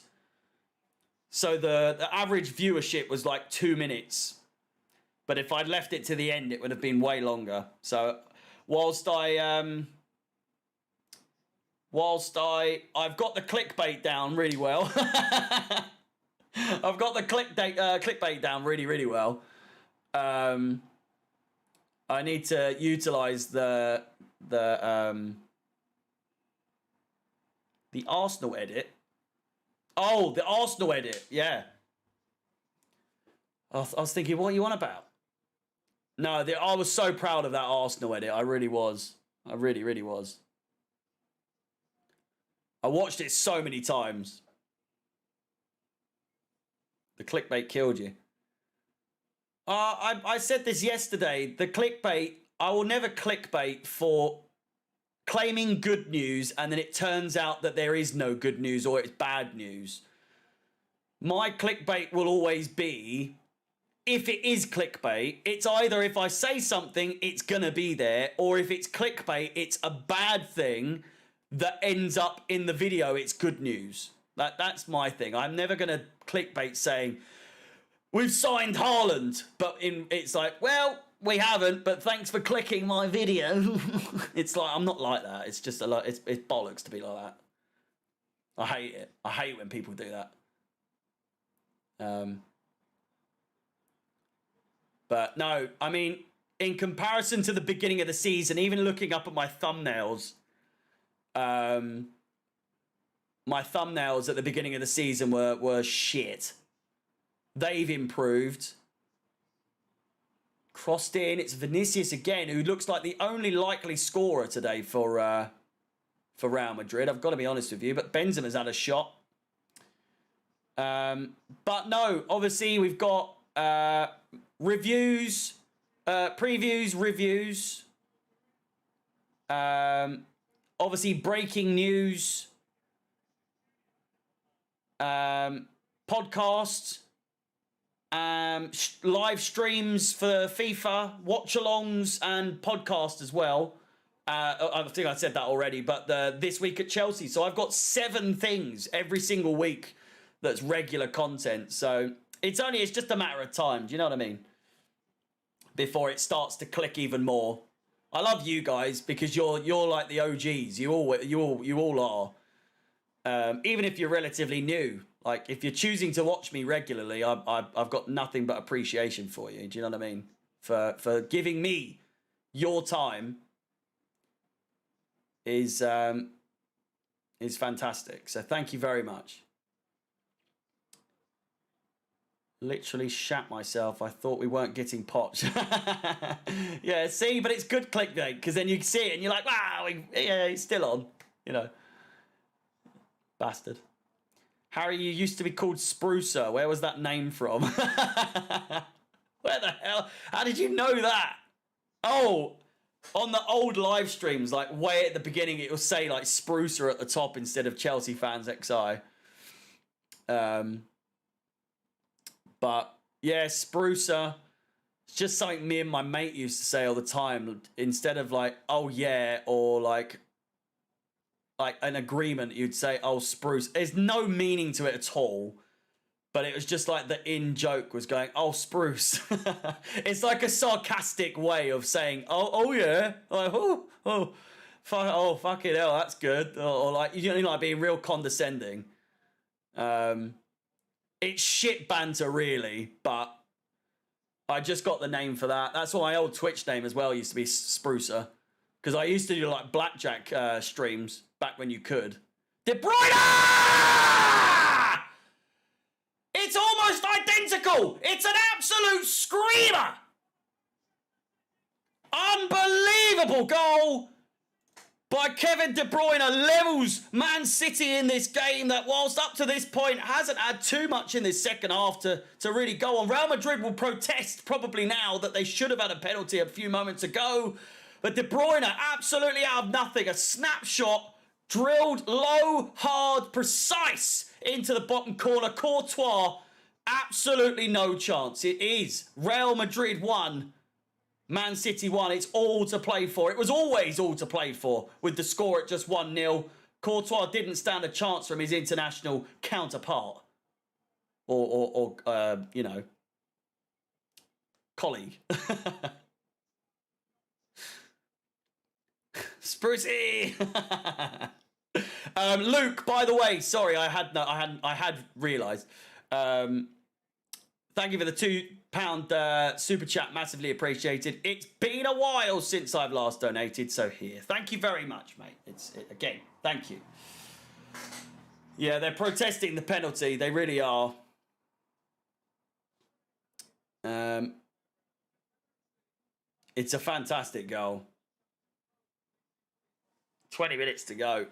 So the average viewership was like 2 minutes. But if I'd left it to the end, it would have been way longer. So whilst I've got the clickbait down really well. I've got the clickbait down really, really well. I need to utilize the Arsenal edit. Oh, the Arsenal edit, yeah. I was thinking, what are you on about? No, I was so proud of that Arsenal edit. I really was. I really, really was. I watched it so many times. The clickbait killed you. I said this yesterday. The clickbait, I will never clickbait for claiming good news and then it turns out that there is no good news or it's bad news. My clickbait will always be, if it is clickbait, it's either if I say something, it's going to be there, or if it's clickbait, it's a bad thing that ends up in the video, it's good news. That's my thing. I'm never going to clickbait saying, we've signed Haaland, but it's like, well, we haven't, but thanks for clicking my video. It's like, I'm not like that. It's just it's bollocks to be like that. I hate it. I hate when people do that. But no, I mean, in comparison to the beginning of the season, even looking up at my thumbnails, my thumbnails at the beginning of the season were shit. They've improved. Crossed in. It's Vinicius again, who looks like the only likely scorer today for Real Madrid. I've got to be honest with you, but Benzema's had a shot. But no, obviously we've got reviews, previews, reviews. Obviously breaking news. Podcasts. Live streams for FIFA, watch-alongs, and podcast as well. I think I said that already, but this week at Chelsea. So I've got 7 things every single week that's regular content. So it's just a matter of time. Do you know what I mean? Before it starts to click even more. I love you guys because you're like the OGs. You all are. Even if you're relatively new. Like, if you're choosing to watch me regularly, I've got nothing but appreciation for you. Do you know what I mean? For giving me your time is fantastic. So thank you very much. Literally shat myself. I thought we weren't getting popped. Yeah, see, but it's good clickbait because then you see it and you're like, wow, yeah, it's still on. You know, bastard. Harry, you used to be called Sprucer. Where was that name from? Where the hell? How did you know that? Oh, on the old live streams, like way at the beginning, it will say like Sprucer at the top instead of Chelsea Fans XI. But yeah, Sprucer. It's just something me and my mate used to say all the time. Instead of like, oh yeah, or like an agreement, you'd say, oh, spruce. There's no meaning to it at all. But it was just like the in-joke was going, oh, spruce. It's like a sarcastic way of saying, oh yeah. Like, fucking hell, that's good. Or like, you know, like being real condescending. It's shit banter, really. But I just got the name for that. That's what my old Twitch name as well used to be, Sprucer. Because I used to do like blackjack streams back when you could. De Bruyne! It's almost identical. It's an absolute screamer. Unbelievable goal by Kevin De Bruyne. Levels Man City in this game that, whilst up to this point hasn't had too much in this second half to really go on. Real Madrid will protest probably now that they should have had a penalty a few moments ago. But De Bruyne, absolutely out of nothing. A snapshot, drilled low, hard, precise into the bottom corner. Courtois, absolutely no chance. It is Real Madrid 1, Man City 1. It's all to play for. It was always all to play for with the score at just 1-0. Courtois didn't stand a chance from his international counterpart. Or you know, colleague. Sprucey! Luke, by the way, sorry, I had realised. Thank you for the £2 super chat, massively appreciated. It's been a while since I've last donated, so here. Thank you very much, mate. Again, thank you. Yeah, they're protesting the penalty. They really are. It's a fantastic goal. 20 minutes to go.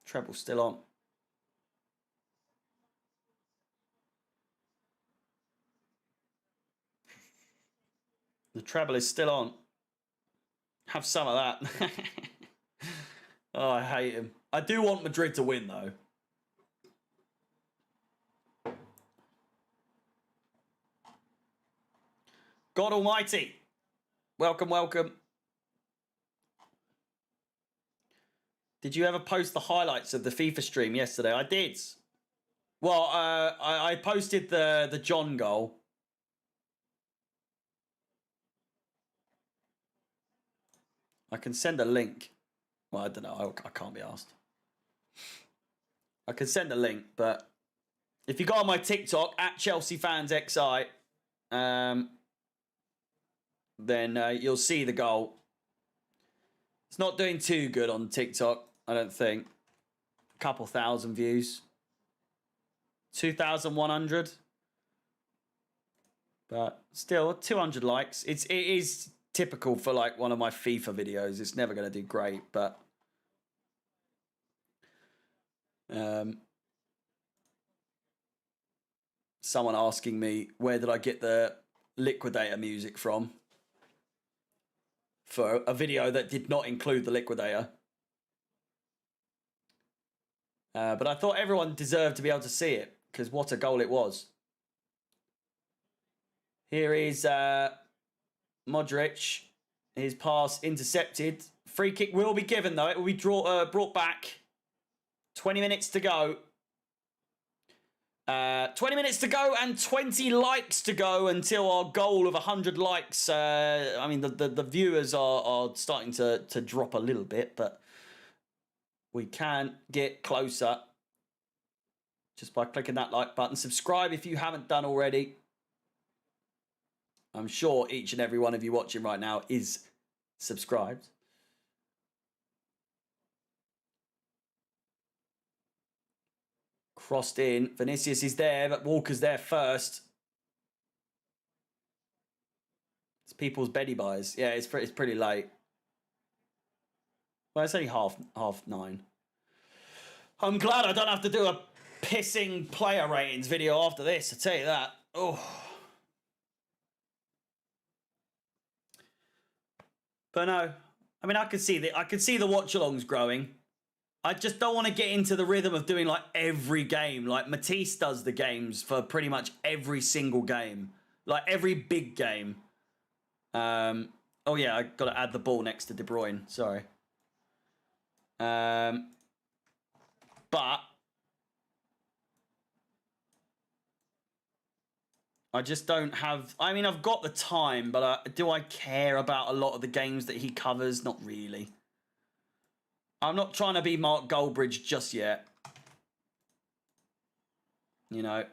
Treble's still on. The treble is still on. Have some of that. Oh, I hate him. I do want Madrid to win, though. God almighty. Welcome, welcome. Did you ever post the highlights of the FIFA stream yesterday? I did. Well, I posted the John goal. I can send a link. Well, I don't know. I can't be asked. I can send a link, but if you go on my TikTok at ChelseaFansXI, then you'll see the goal. It's not doing too good on TikTok, I don't think. A couple thousand views. 2,100. But still, 200 likes. It is typical for like one of my FIFA videos. It's never going to do great, but someone asking me where did I get the Liquidator music from for a video that did not include the Liquidator. But I thought everyone deserved to be able to see it because what a goal it was. Here is Modric. His pass intercepted. Free kick will be given, though. It will be brought back. 20 minutes to go. 20 minutes to go and 20 likes to go until our goal of 100 likes. I mean, the viewers are starting to drop a little bit, but we can get closer just by clicking that like button. Subscribe if you haven't done already. I'm sure each and every one of you watching right now is subscribed. Crossed in. Vinicius is there, but Walker's there first. It's people's Betty buys. Yeah, it's pretty late. Well, it's only half 9. I'm glad I don't have to do a pissing player ratings video after this, I tell you that. Oh. But no, I mean, I could see the watch-alongs growing. I just don't want to get into the rhythm of doing like every game. Like Matisse does the games for pretty much every single game, like every big game. Oh yeah, I got to add the ball next to De Bruyne. Sorry. But I just don't have... I mean, I've got the time, but do I care about a lot of the games that he covers? Not really. I'm not trying to be Mark Goldbridge just yet. You know.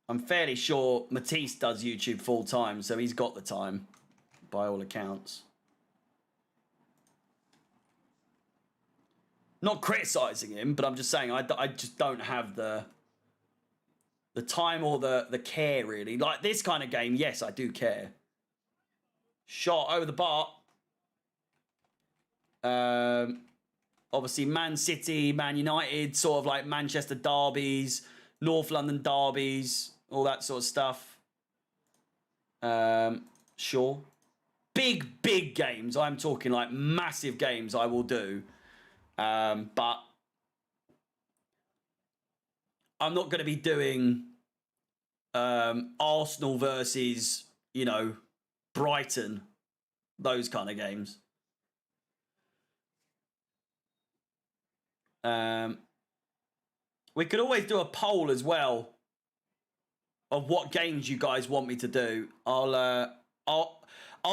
I'm fairly sure Matisse does YouTube full time, so he's got the time, by all accounts. Not criticising him, but I'm just saying I just don't have the time or the care, really. Like this kind of game, yes, I do care. Shot over the bar. Obviously, Man City, Man United, sort of like Manchester derbies, North London derbies, all that sort of stuff. Sure. Big games. I'm talking like massive games I will do. But I'm not going to be doing Arsenal versus, you know, Brighton, those kind of games. We could always do a poll as well of what games you guys want me to do. I'll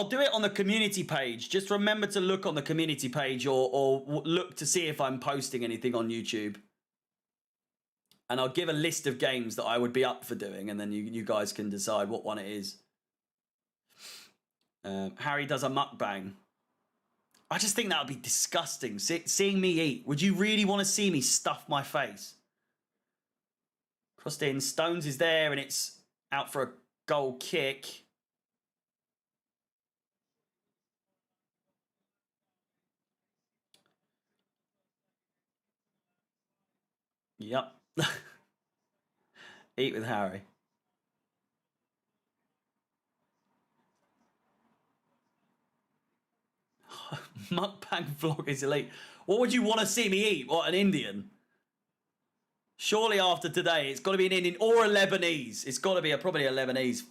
do it on the community page. Just remember to look on the community page or look to see if I'm posting anything on YouTube. And I'll give a list of games that I would be up for doing, and then you guys can decide what one it is. Harry does a mukbang. I just think that would be disgusting. Seeing me eat. Would you really want to see me stuff my face? Crossed in. Stones is there, and it's out for a goal kick. Yep. Eat with Harry. Mukbang vlog is elite. What would you want to see me eat? What, an Indian? Surely after today, it's got to be an Indian or a Lebanese. It's got to be probably a Lebanese.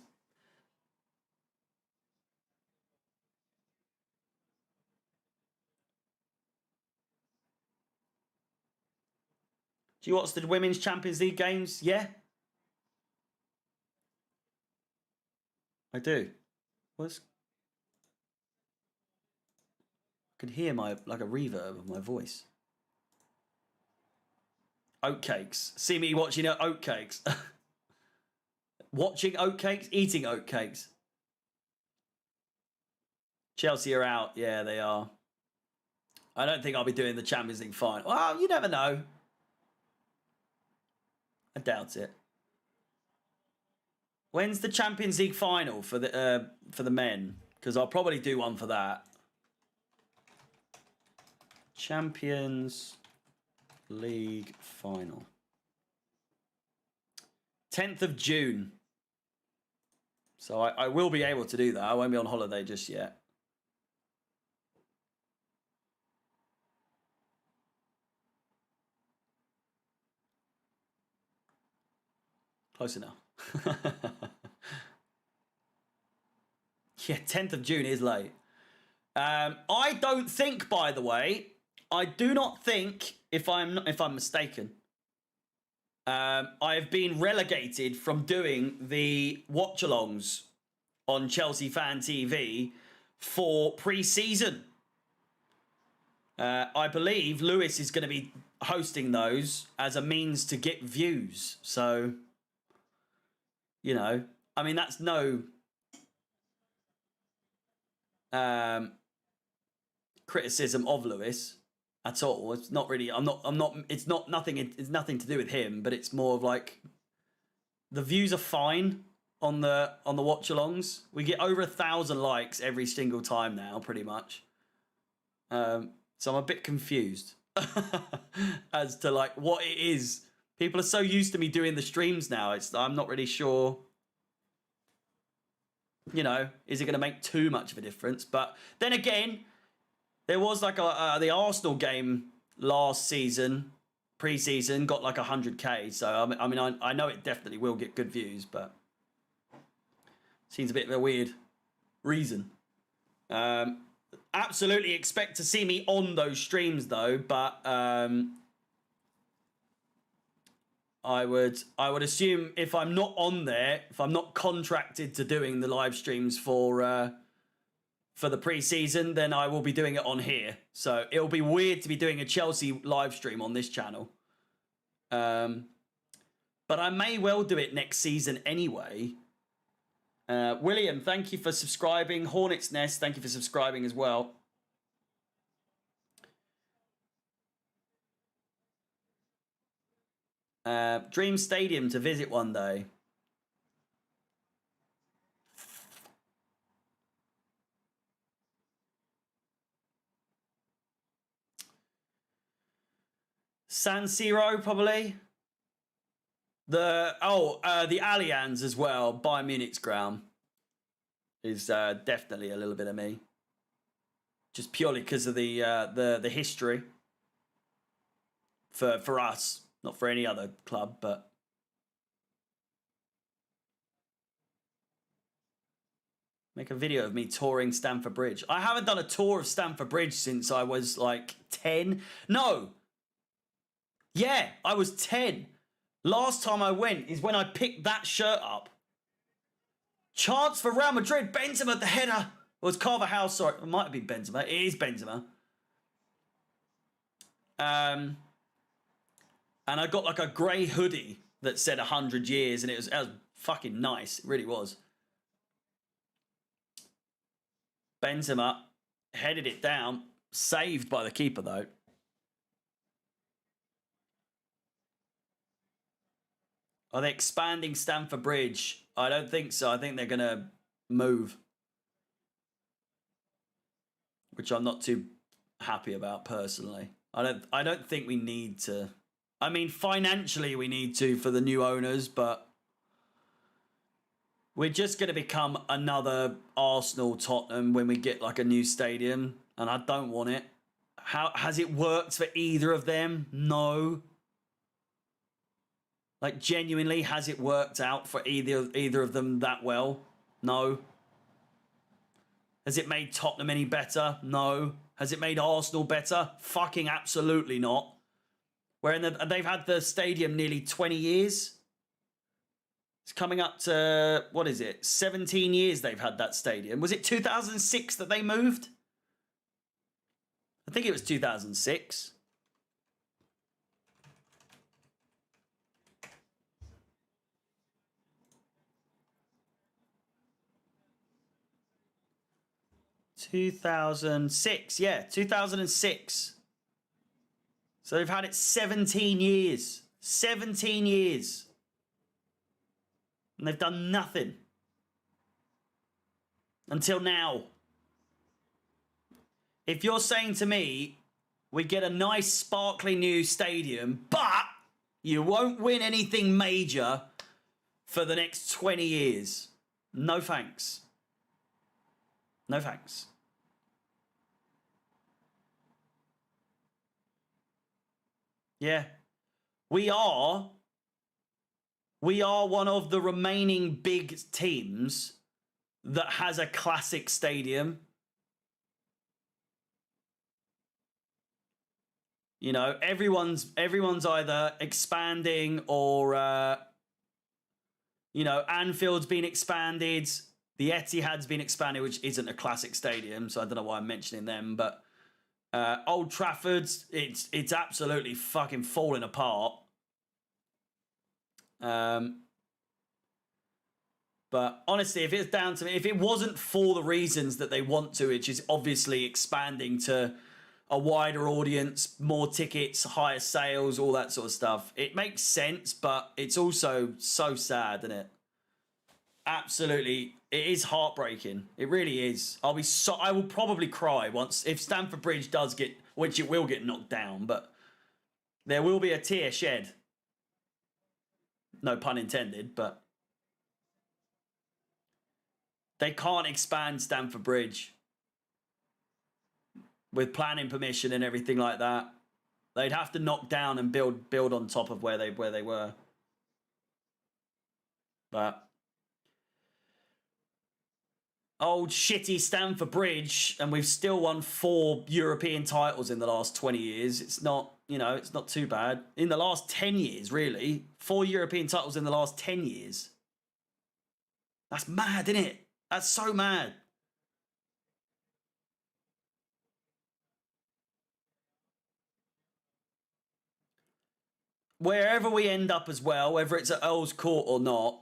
Do you watch the Women's Champions League games? Yeah. I do. What's... I could hear my like a reverb of my voice. Oatcakes. See me watching oatcakes. Watching oatcakes? Eating oatcakes. Chelsea are out. Yeah, they are. I don't think I'll be doing the Champions League final. Well, you never know. I doubt it. When's the Champions League final for the men? Because I'll probably do one for that. Champions League final. 10th of June. So I will be able to do that. I won't be on holiday just yet. Close enough. Yeah, 10th of June is late. I don't think, by the way, I do not think, if I'm mistaken, I have been relegated from doing the watch-alongs on Chelsea Fan TV for pre-season. I believe Lewis is going to be hosting those as a means to get views. So, you know, I mean, that's no criticism of Lewis at all. It's not really, it's nothing to do with him, but it's more of like, the views are fine on the watch-alongs. We get over 1,000 likes every single time now, pretty much. So I'm a bit confused as to like what it is. People are so used to me doing the streams now. I'm not really sure. You know, is it going to make too much of a difference? But then again, there was like the Arsenal game last season, pre-season, got like 100k. So I mean, I know it definitely will get good views, but seems a bit of a weird reason. Absolutely expect to see me on those streams though, but I would assume if I'm not on there, if I'm not contracted to doing the live streams for the pre-season, then I will be doing it on here. So it'll be weird to be doing a Chelsea live stream on this channel. But I may well do it next season anyway. William, thank you for subscribing. Hornet's Nest, thank you for subscribing as well. Dream Stadium to visit one day. San Siro, probably. The Allianz as well, Bayern Munich's ground, is definitely a little bit of me. Just purely because of the history for us, not for any other club, but make a video of me touring Stamford Bridge. I haven't done a tour of Stamford Bridge since I was like 10. No. Yeah, I was 10. Last time I went is when I picked that shirt up. Chance for Real Madrid. Benzema, the header. Well, it's Carvajal, sorry. It might have been Benzema. It is Benzema. And I got like a grey hoodie that said 100 years, and it was fucking nice. It really was. Benzema headed it down. Saved by the keeper, though. Are they expanding Stamford Bridge? I don't think so. I think they're going to move, which I'm not too happy about personally. I don't think we need to. I mean, financially we need to for the new owners, but we're just going to become another Arsenal, Tottenham when we get like a new stadium, and I don't want it. How has it worked for either of them? No. Like, genuinely, has it worked out for either of them that well? No. Has it made Tottenham any better? No. Has it made Arsenal better? Fucking absolutely not. They've had the stadium nearly 20 years. It's coming up to, what is it, 17 years they've had that stadium. Was it 2006 that they moved? I think it was 2006. Yeah, 2006. So they've had it 17 years. 17 years. And they've done nothing. Until now. If you're saying to me, we get a nice sparkly new stadium, but you won't win anything major for the next 20 years. No thanks. No thanks. Yeah. We are one of the remaining big teams that has a classic stadium. You know, everyone's either expanding or, you know, Anfield's been expanded. The Etihad's been expanded, which isn't a classic stadium, so I don't know why I'm mentioning them. But Old Trafford's, it's absolutely fucking falling apart. But honestly, if it's down to me, if it wasn't for the reasons that they want to, which is obviously expanding to a wider audience, more tickets, higher sales, all that sort of stuff, it makes sense, but it's also so sad, isn't it? Absolutely, it is heartbreaking. It really is. I will probably cry if Stamford Bridge does get, which it will get knocked down, but there will be a tear shed. No pun intended, but they can't expand Stamford Bridge with planning permission and everything like that. They'd have to knock down and build on top of where they were. But old shitty Stamford Bridge, and we've still won 4 European titles in the last 20 years. It's not, you know, it's not too bad. In the last 10 years, really. 4 European titles in the last 10 years. That's mad, isn't it? That's so mad. Wherever we end up as well, whether it's at Earl's Court or not,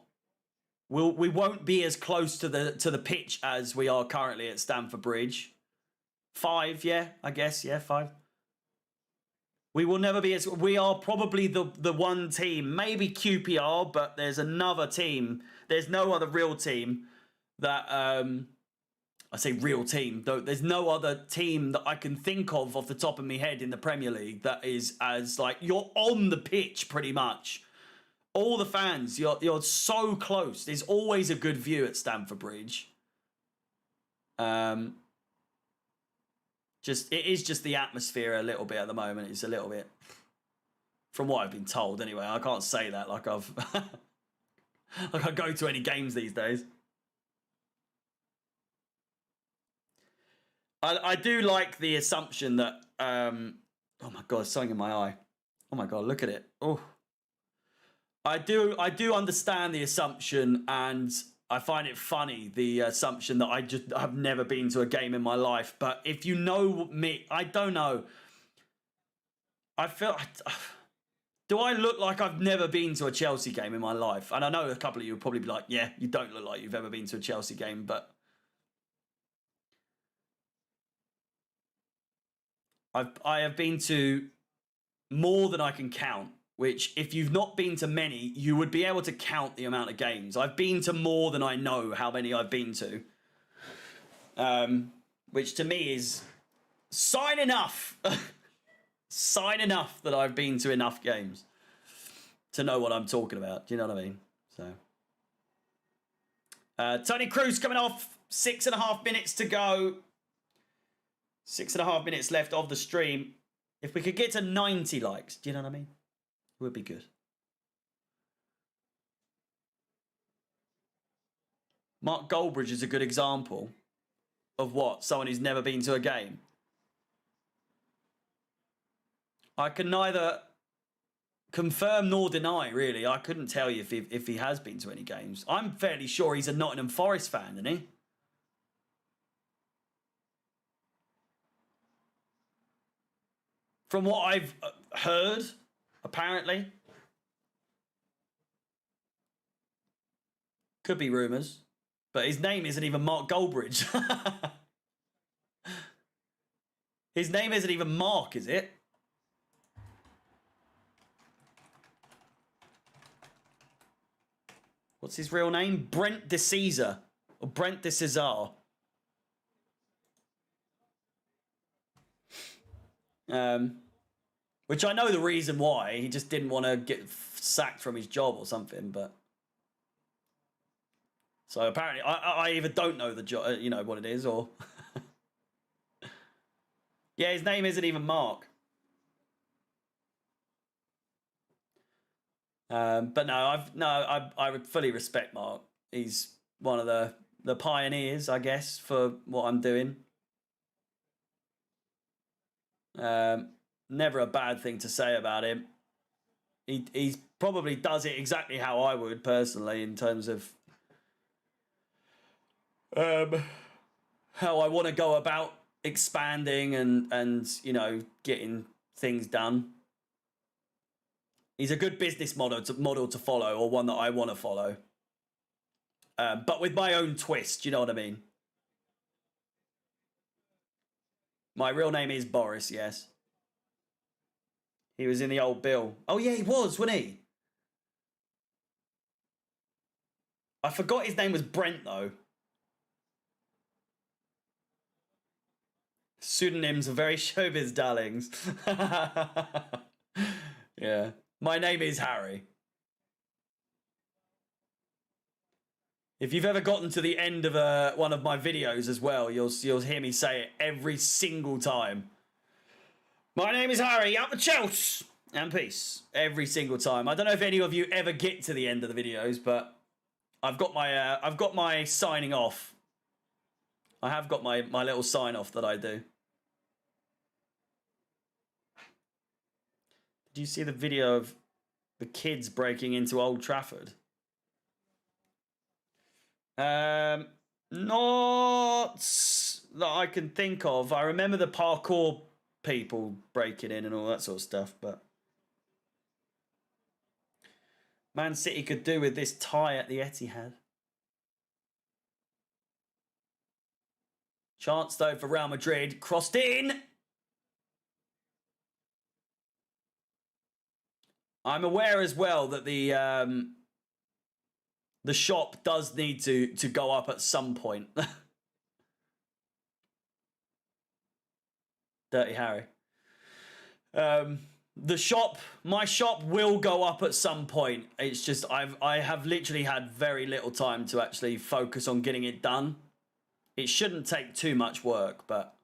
we won't be as close to the pitch as we are currently at Stamford Bridge. 5, yeah, I guess, yeah, 5. We will never be as... We are probably the one team, maybe QPR, but there's another team. There's no other real team that... I say real team, though. There's no other team that I can think of off the top of my head in the Premier League that is as, like, you're on the pitch pretty much. All the fans, you're so close. There's always a good view at Stamford Bridge. It is just the atmosphere a little bit at the moment. It's a little bit, from what I've been told anyway. I can't say that like I've like I go to any games these days. I do like the assumption that oh my god, there's something in my eye. Oh my god, look at it. Oh, I do understand the assumption, and I find it funny, the assumption that I've never been to a game in my life. But if you know me, I don't know. I feel... Do I look like I've never been to a Chelsea game in my life? And I know a couple of you will probably be like, yeah, you don't look like you've ever been to a Chelsea game, but... I have been to more than I can count, which if you've not been to many, you would be able to count the amount of games. I've been to more than I know how many I've been to. Which to me is sign enough. Sign enough that I've been to enough games. to know what I'm talking about. Do you know what I mean? So, Tony Cruz coming off. 6.5 minutes to go. 6.5 minutes left of the stream. If we could get to 90 likes, do you know what I mean? It would be good. Mark Goldbridge is a good example of what? Someone who's never been to a game. I can neither confirm nor deny, really. I couldn't tell you if he has been to any games. I'm fairly sure he's a Nottingham Forest fan, isn't he? From what I've heard, apparently. Could be rumours. But his name isn't even Mark Goldbridge. His name isn't even Mark, is it? What's his real name? Brent de Caesar. Or Brent de Cesar. Which I know the reason why. He just didn't want to get sacked from his job or something, but... So apparently, I either don't know the job, you know, what it is, or... Yeah, his name isn't even Mark. But no, I would fully respect Mark. He's one of the pioneers, I guess, for what I'm doing. Never a bad thing to say about him. He probably does it exactly how I would personally, in terms of how I want to go about expanding and you know, getting things done. He's a good business model to follow, or one that I want to follow. But with my own twist, you know what I mean? My real name is Boris, yes. He was in the old bill. Oh yeah, he was, wasn't he? I forgot his name was Brent, though. Pseudonyms are very showbiz darlings. Yeah. My name is Harry. If you've ever gotten to the end of one of my videos as well, you'll hear me say it every single time. My name is Harry, up the Chelsea, and peace. Every single time. I don't know if any of you ever get to the end of the videos, but I've got my signing off. I have got my little sign off that I do. Did you see the video of the kids breaking into Old Trafford? Not that I can think of. I remember the parkour people breaking in and all that sort of stuff, but Man City could do with this tie at the Etihad. Chance though for Real Madrid, crossed in. I'm aware as well that the shop does need to go up at some point. Dirty Harry. My shop will go up at some point. It's just I have literally had very little time to actually focus on getting it done. It shouldn't take too much work, but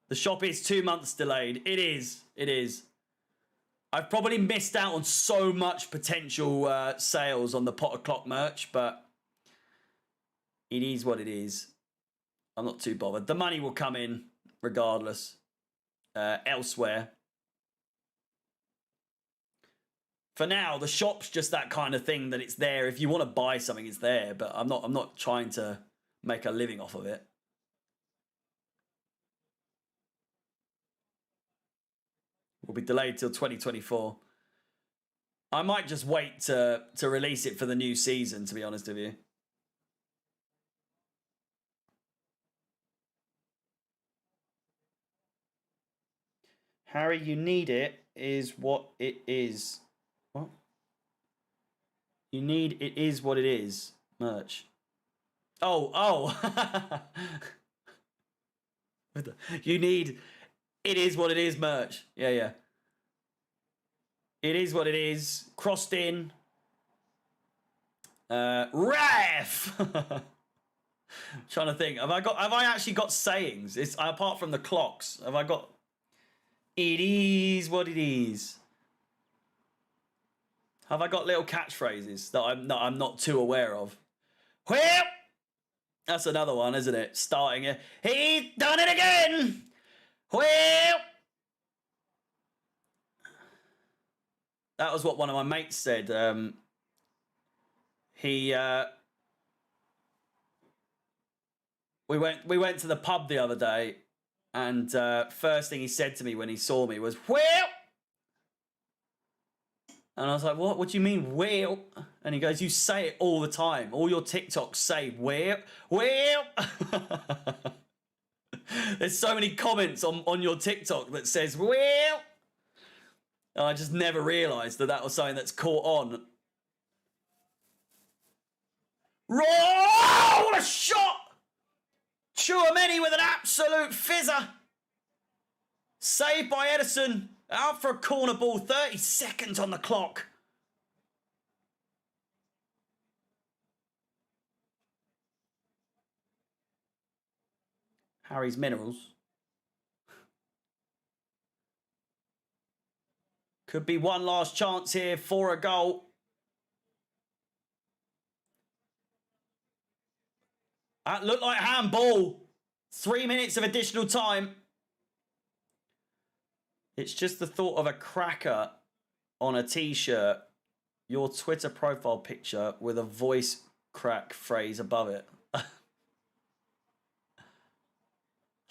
the shop is 2 months delayed. It is. It is. I've probably missed out on so much potential sales on the Potter Clock merch, but it is what it is. I'm not too bothered. The money will come in regardless elsewhere. For now, the shop's just that kind of thing that it's there. If you want to buy something, it's there, but I'm not trying to make a living off of it. Will be delayed till 2024. I might just wait to release it for the new season, to be honest with you. Harry, you need it is what it is. What? You need it is what it is. Merch. Oh. You need it is what it is merch. Yeah. It is what it is. Crossed in. Ref. Trying to think. Have I actually got sayings? It's apart from the clocks. Have I got? It is what it is. Have I got little catchphrases that I'm not too aware of? Well, that's another one, isn't it? Starting it. He's done it again. Well, that was what one of my mates said. We went to the pub the other day, and first thing he said to me when he saw me was, well. And I was like, what? What do you mean, well? And he goes, you say it all the time. All your TikToks say, well. There's so many comments on your TikTok that says, well. And I just never realised that was something that's caught on. Oh, what a shot! Chouameni with an absolute fizzer. Saved by Edison. Out for a corner ball. 30 seconds on the clock. Harry's Minerals. Could be one last chance here for a goal. That looked like handball. 3 minutes of additional time. It's just the thought of a cracker on a t-shirt, your Twitter profile picture with a voice crack phrase above it.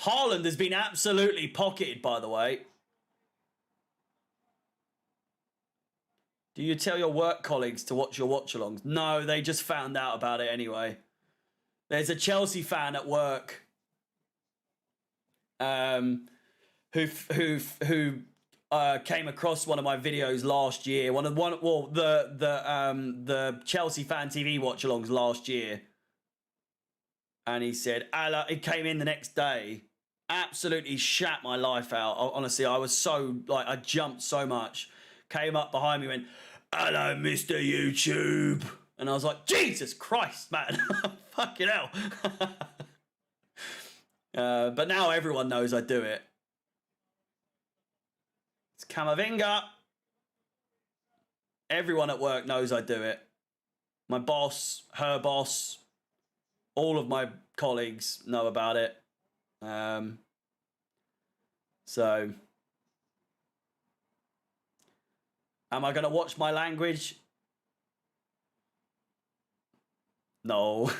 Haaland has been absolutely pocketed, by the way. Do you tell your work colleagues to watch your watch-alongs? No, they just found out about it anyway. There's a Chelsea fan at work who came across one of my videos last year. The Chelsea fan TV watch-alongs last year, and he said, he came in the next day, absolutely shat my life out. Honestly, I was so I jumped so much. Came up behind me, went, "Hello, Mr. YouTube," and I was like, Jesus Christ, man, fucking hell. But now everyone knows I do it. It's Camavinga. Everyone at work knows I do it. My boss, her boss, all of my colleagues know about it. So, am I going to watch my language? No.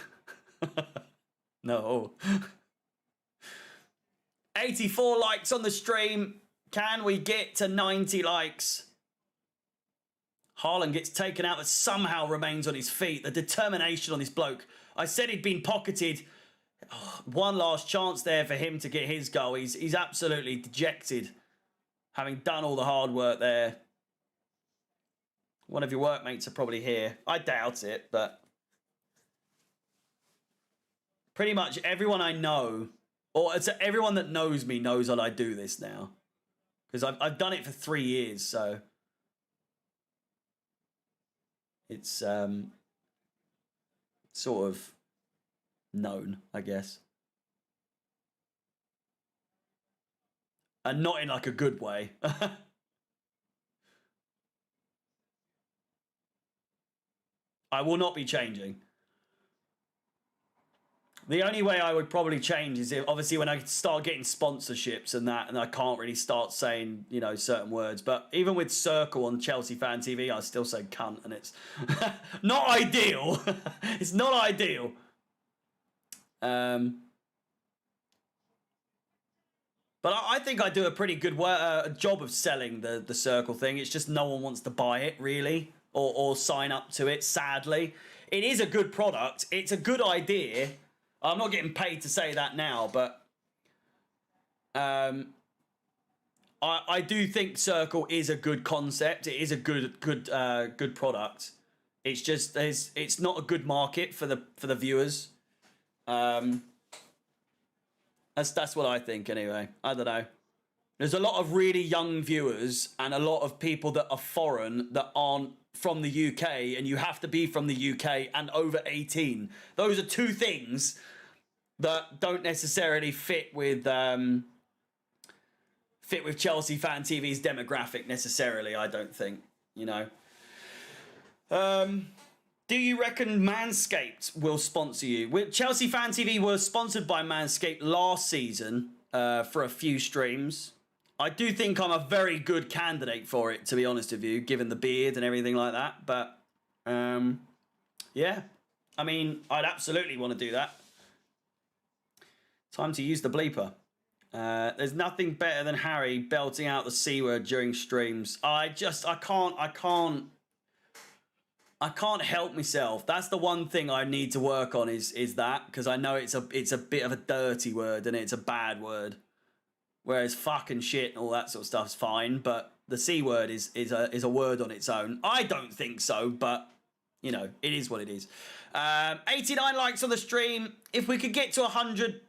No. 84 likes on the stream. Can we get to 90 likes? Haaland gets taken out but somehow remains on his feet. The determination on this bloke. I said he'd been pocketed. Oh, one last chance there for him to get his goal. He's absolutely dejected, having done all the hard work there. One of your workmates are probably here. I doubt it, but pretty much everyone I know, or it's everyone that knows me knows that I do this now. Because I've done it for 3 years, so it's sort of known, I guess. And not in like a good way. I will not be changing. The only way I would probably change is if, obviously, when I start getting sponsorships and that, and I can't really start saying, you know, certain words. But even with Circle on Chelsea Fan TV, I still say cunt, and it's not ideal. It's not ideal. But I think I do a pretty good job of selling the Circle thing. It's just no one wants to buy it, really, or sign up to it, sadly. It is a good product. It's a good idea. I'm not getting paid to say that now, but I do think Circle is a good concept. It is a good product. It's just it's not a good market for the viewers. That's what I think anyway. I don't know. There's a lot of really young viewers and a lot of people that are foreign that aren't from the UK, and you have to be from the UK and over 18. Those are two things that don't necessarily fit with Chelsea Fan TV's demographic necessarily, I don't think, you know. Do you reckon Manscaped will sponsor you? Chelsea Fan TV was sponsored by Manscaped last season for a few streams. I do think I'm a very good candidate for it, to be honest with you, given the beard and everything like that. But, yeah. I mean, I'd absolutely want to do that. Time to use the bleeper. There's nothing better than Harry belting out the C word during streams. I can't help myself. That's the one thing I need to work on is that, because I know it's a bit of a dirty word and it's a bad word. Whereas fucking shit and all that sort of stuff's fine, but the C word is a word on its own. I don't think so, but you know, it is what it is. 89 likes on the stream. If we could get to 100,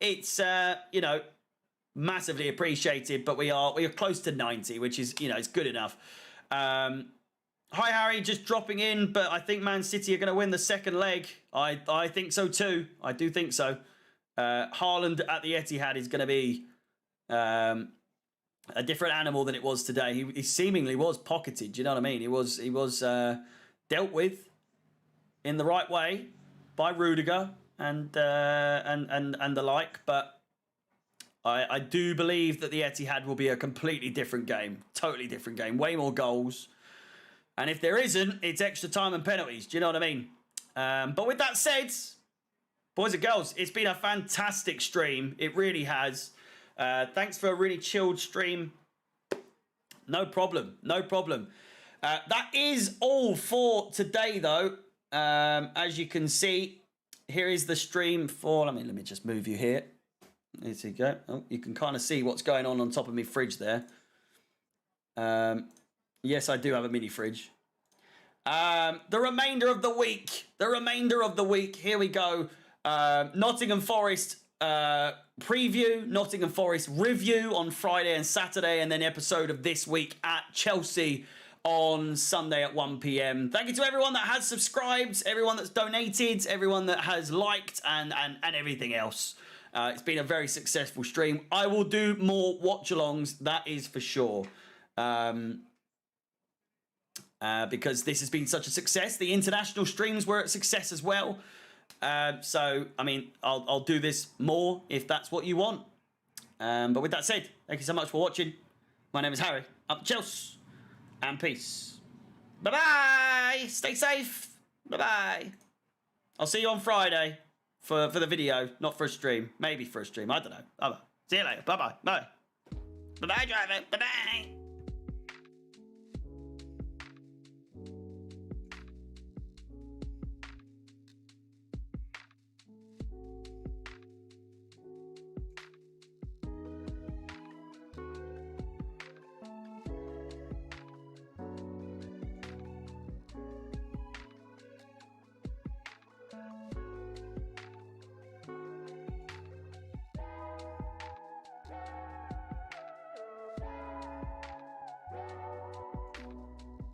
it's you know, massively appreciated, but we are close to 90, which is, you know, it's good enough. Hi Harry, just dropping in, but I think Man City are going to win the second leg. I think so too. I do think so. Haaland at the Etihad is going to be a different animal than it was today. He seemingly was pocketed. You know what I mean? He was dealt with in the right way by Rudiger and the like. But I do believe that the Etihad will be a completely different game, totally different game, way more goals. And if there isn't, it's extra time and penalties. Do you know what I mean? But with that said, boys and girls, it's been a fantastic stream. It really has. Thanks for a really chilled stream. No problem. No problem. That is all for today, though. As you can see, here is the stream for... Let me just move you here. There you go. Oh, you can kind of see what's going on top of my fridge there. Yes, I do have a mini fridge. The remainder of the week. Here we go. Nottingham Forest preview, Nottingham Forest review on Friday and Saturday, and then episode of this week at Chelsea on Sunday at 1 p.m. Thank you to everyone that has subscribed, everyone that's donated, everyone that has liked, and everything else. It's been a very successful stream. I will do more watch-alongs, that is for sure. Because this has been such a success. The international streams were a success as well. So, I mean, I'll do this more if that's what you want. But with that said, thank you so much for watching. My name is Harry. Up Chelsea. And peace. Bye-bye. Stay safe. Bye-bye. I'll see you on Friday for the video. Not for a stream. Maybe for a stream. I don't know. See you later. Bye-bye. Bye. Bye-bye, driver. Bye-bye.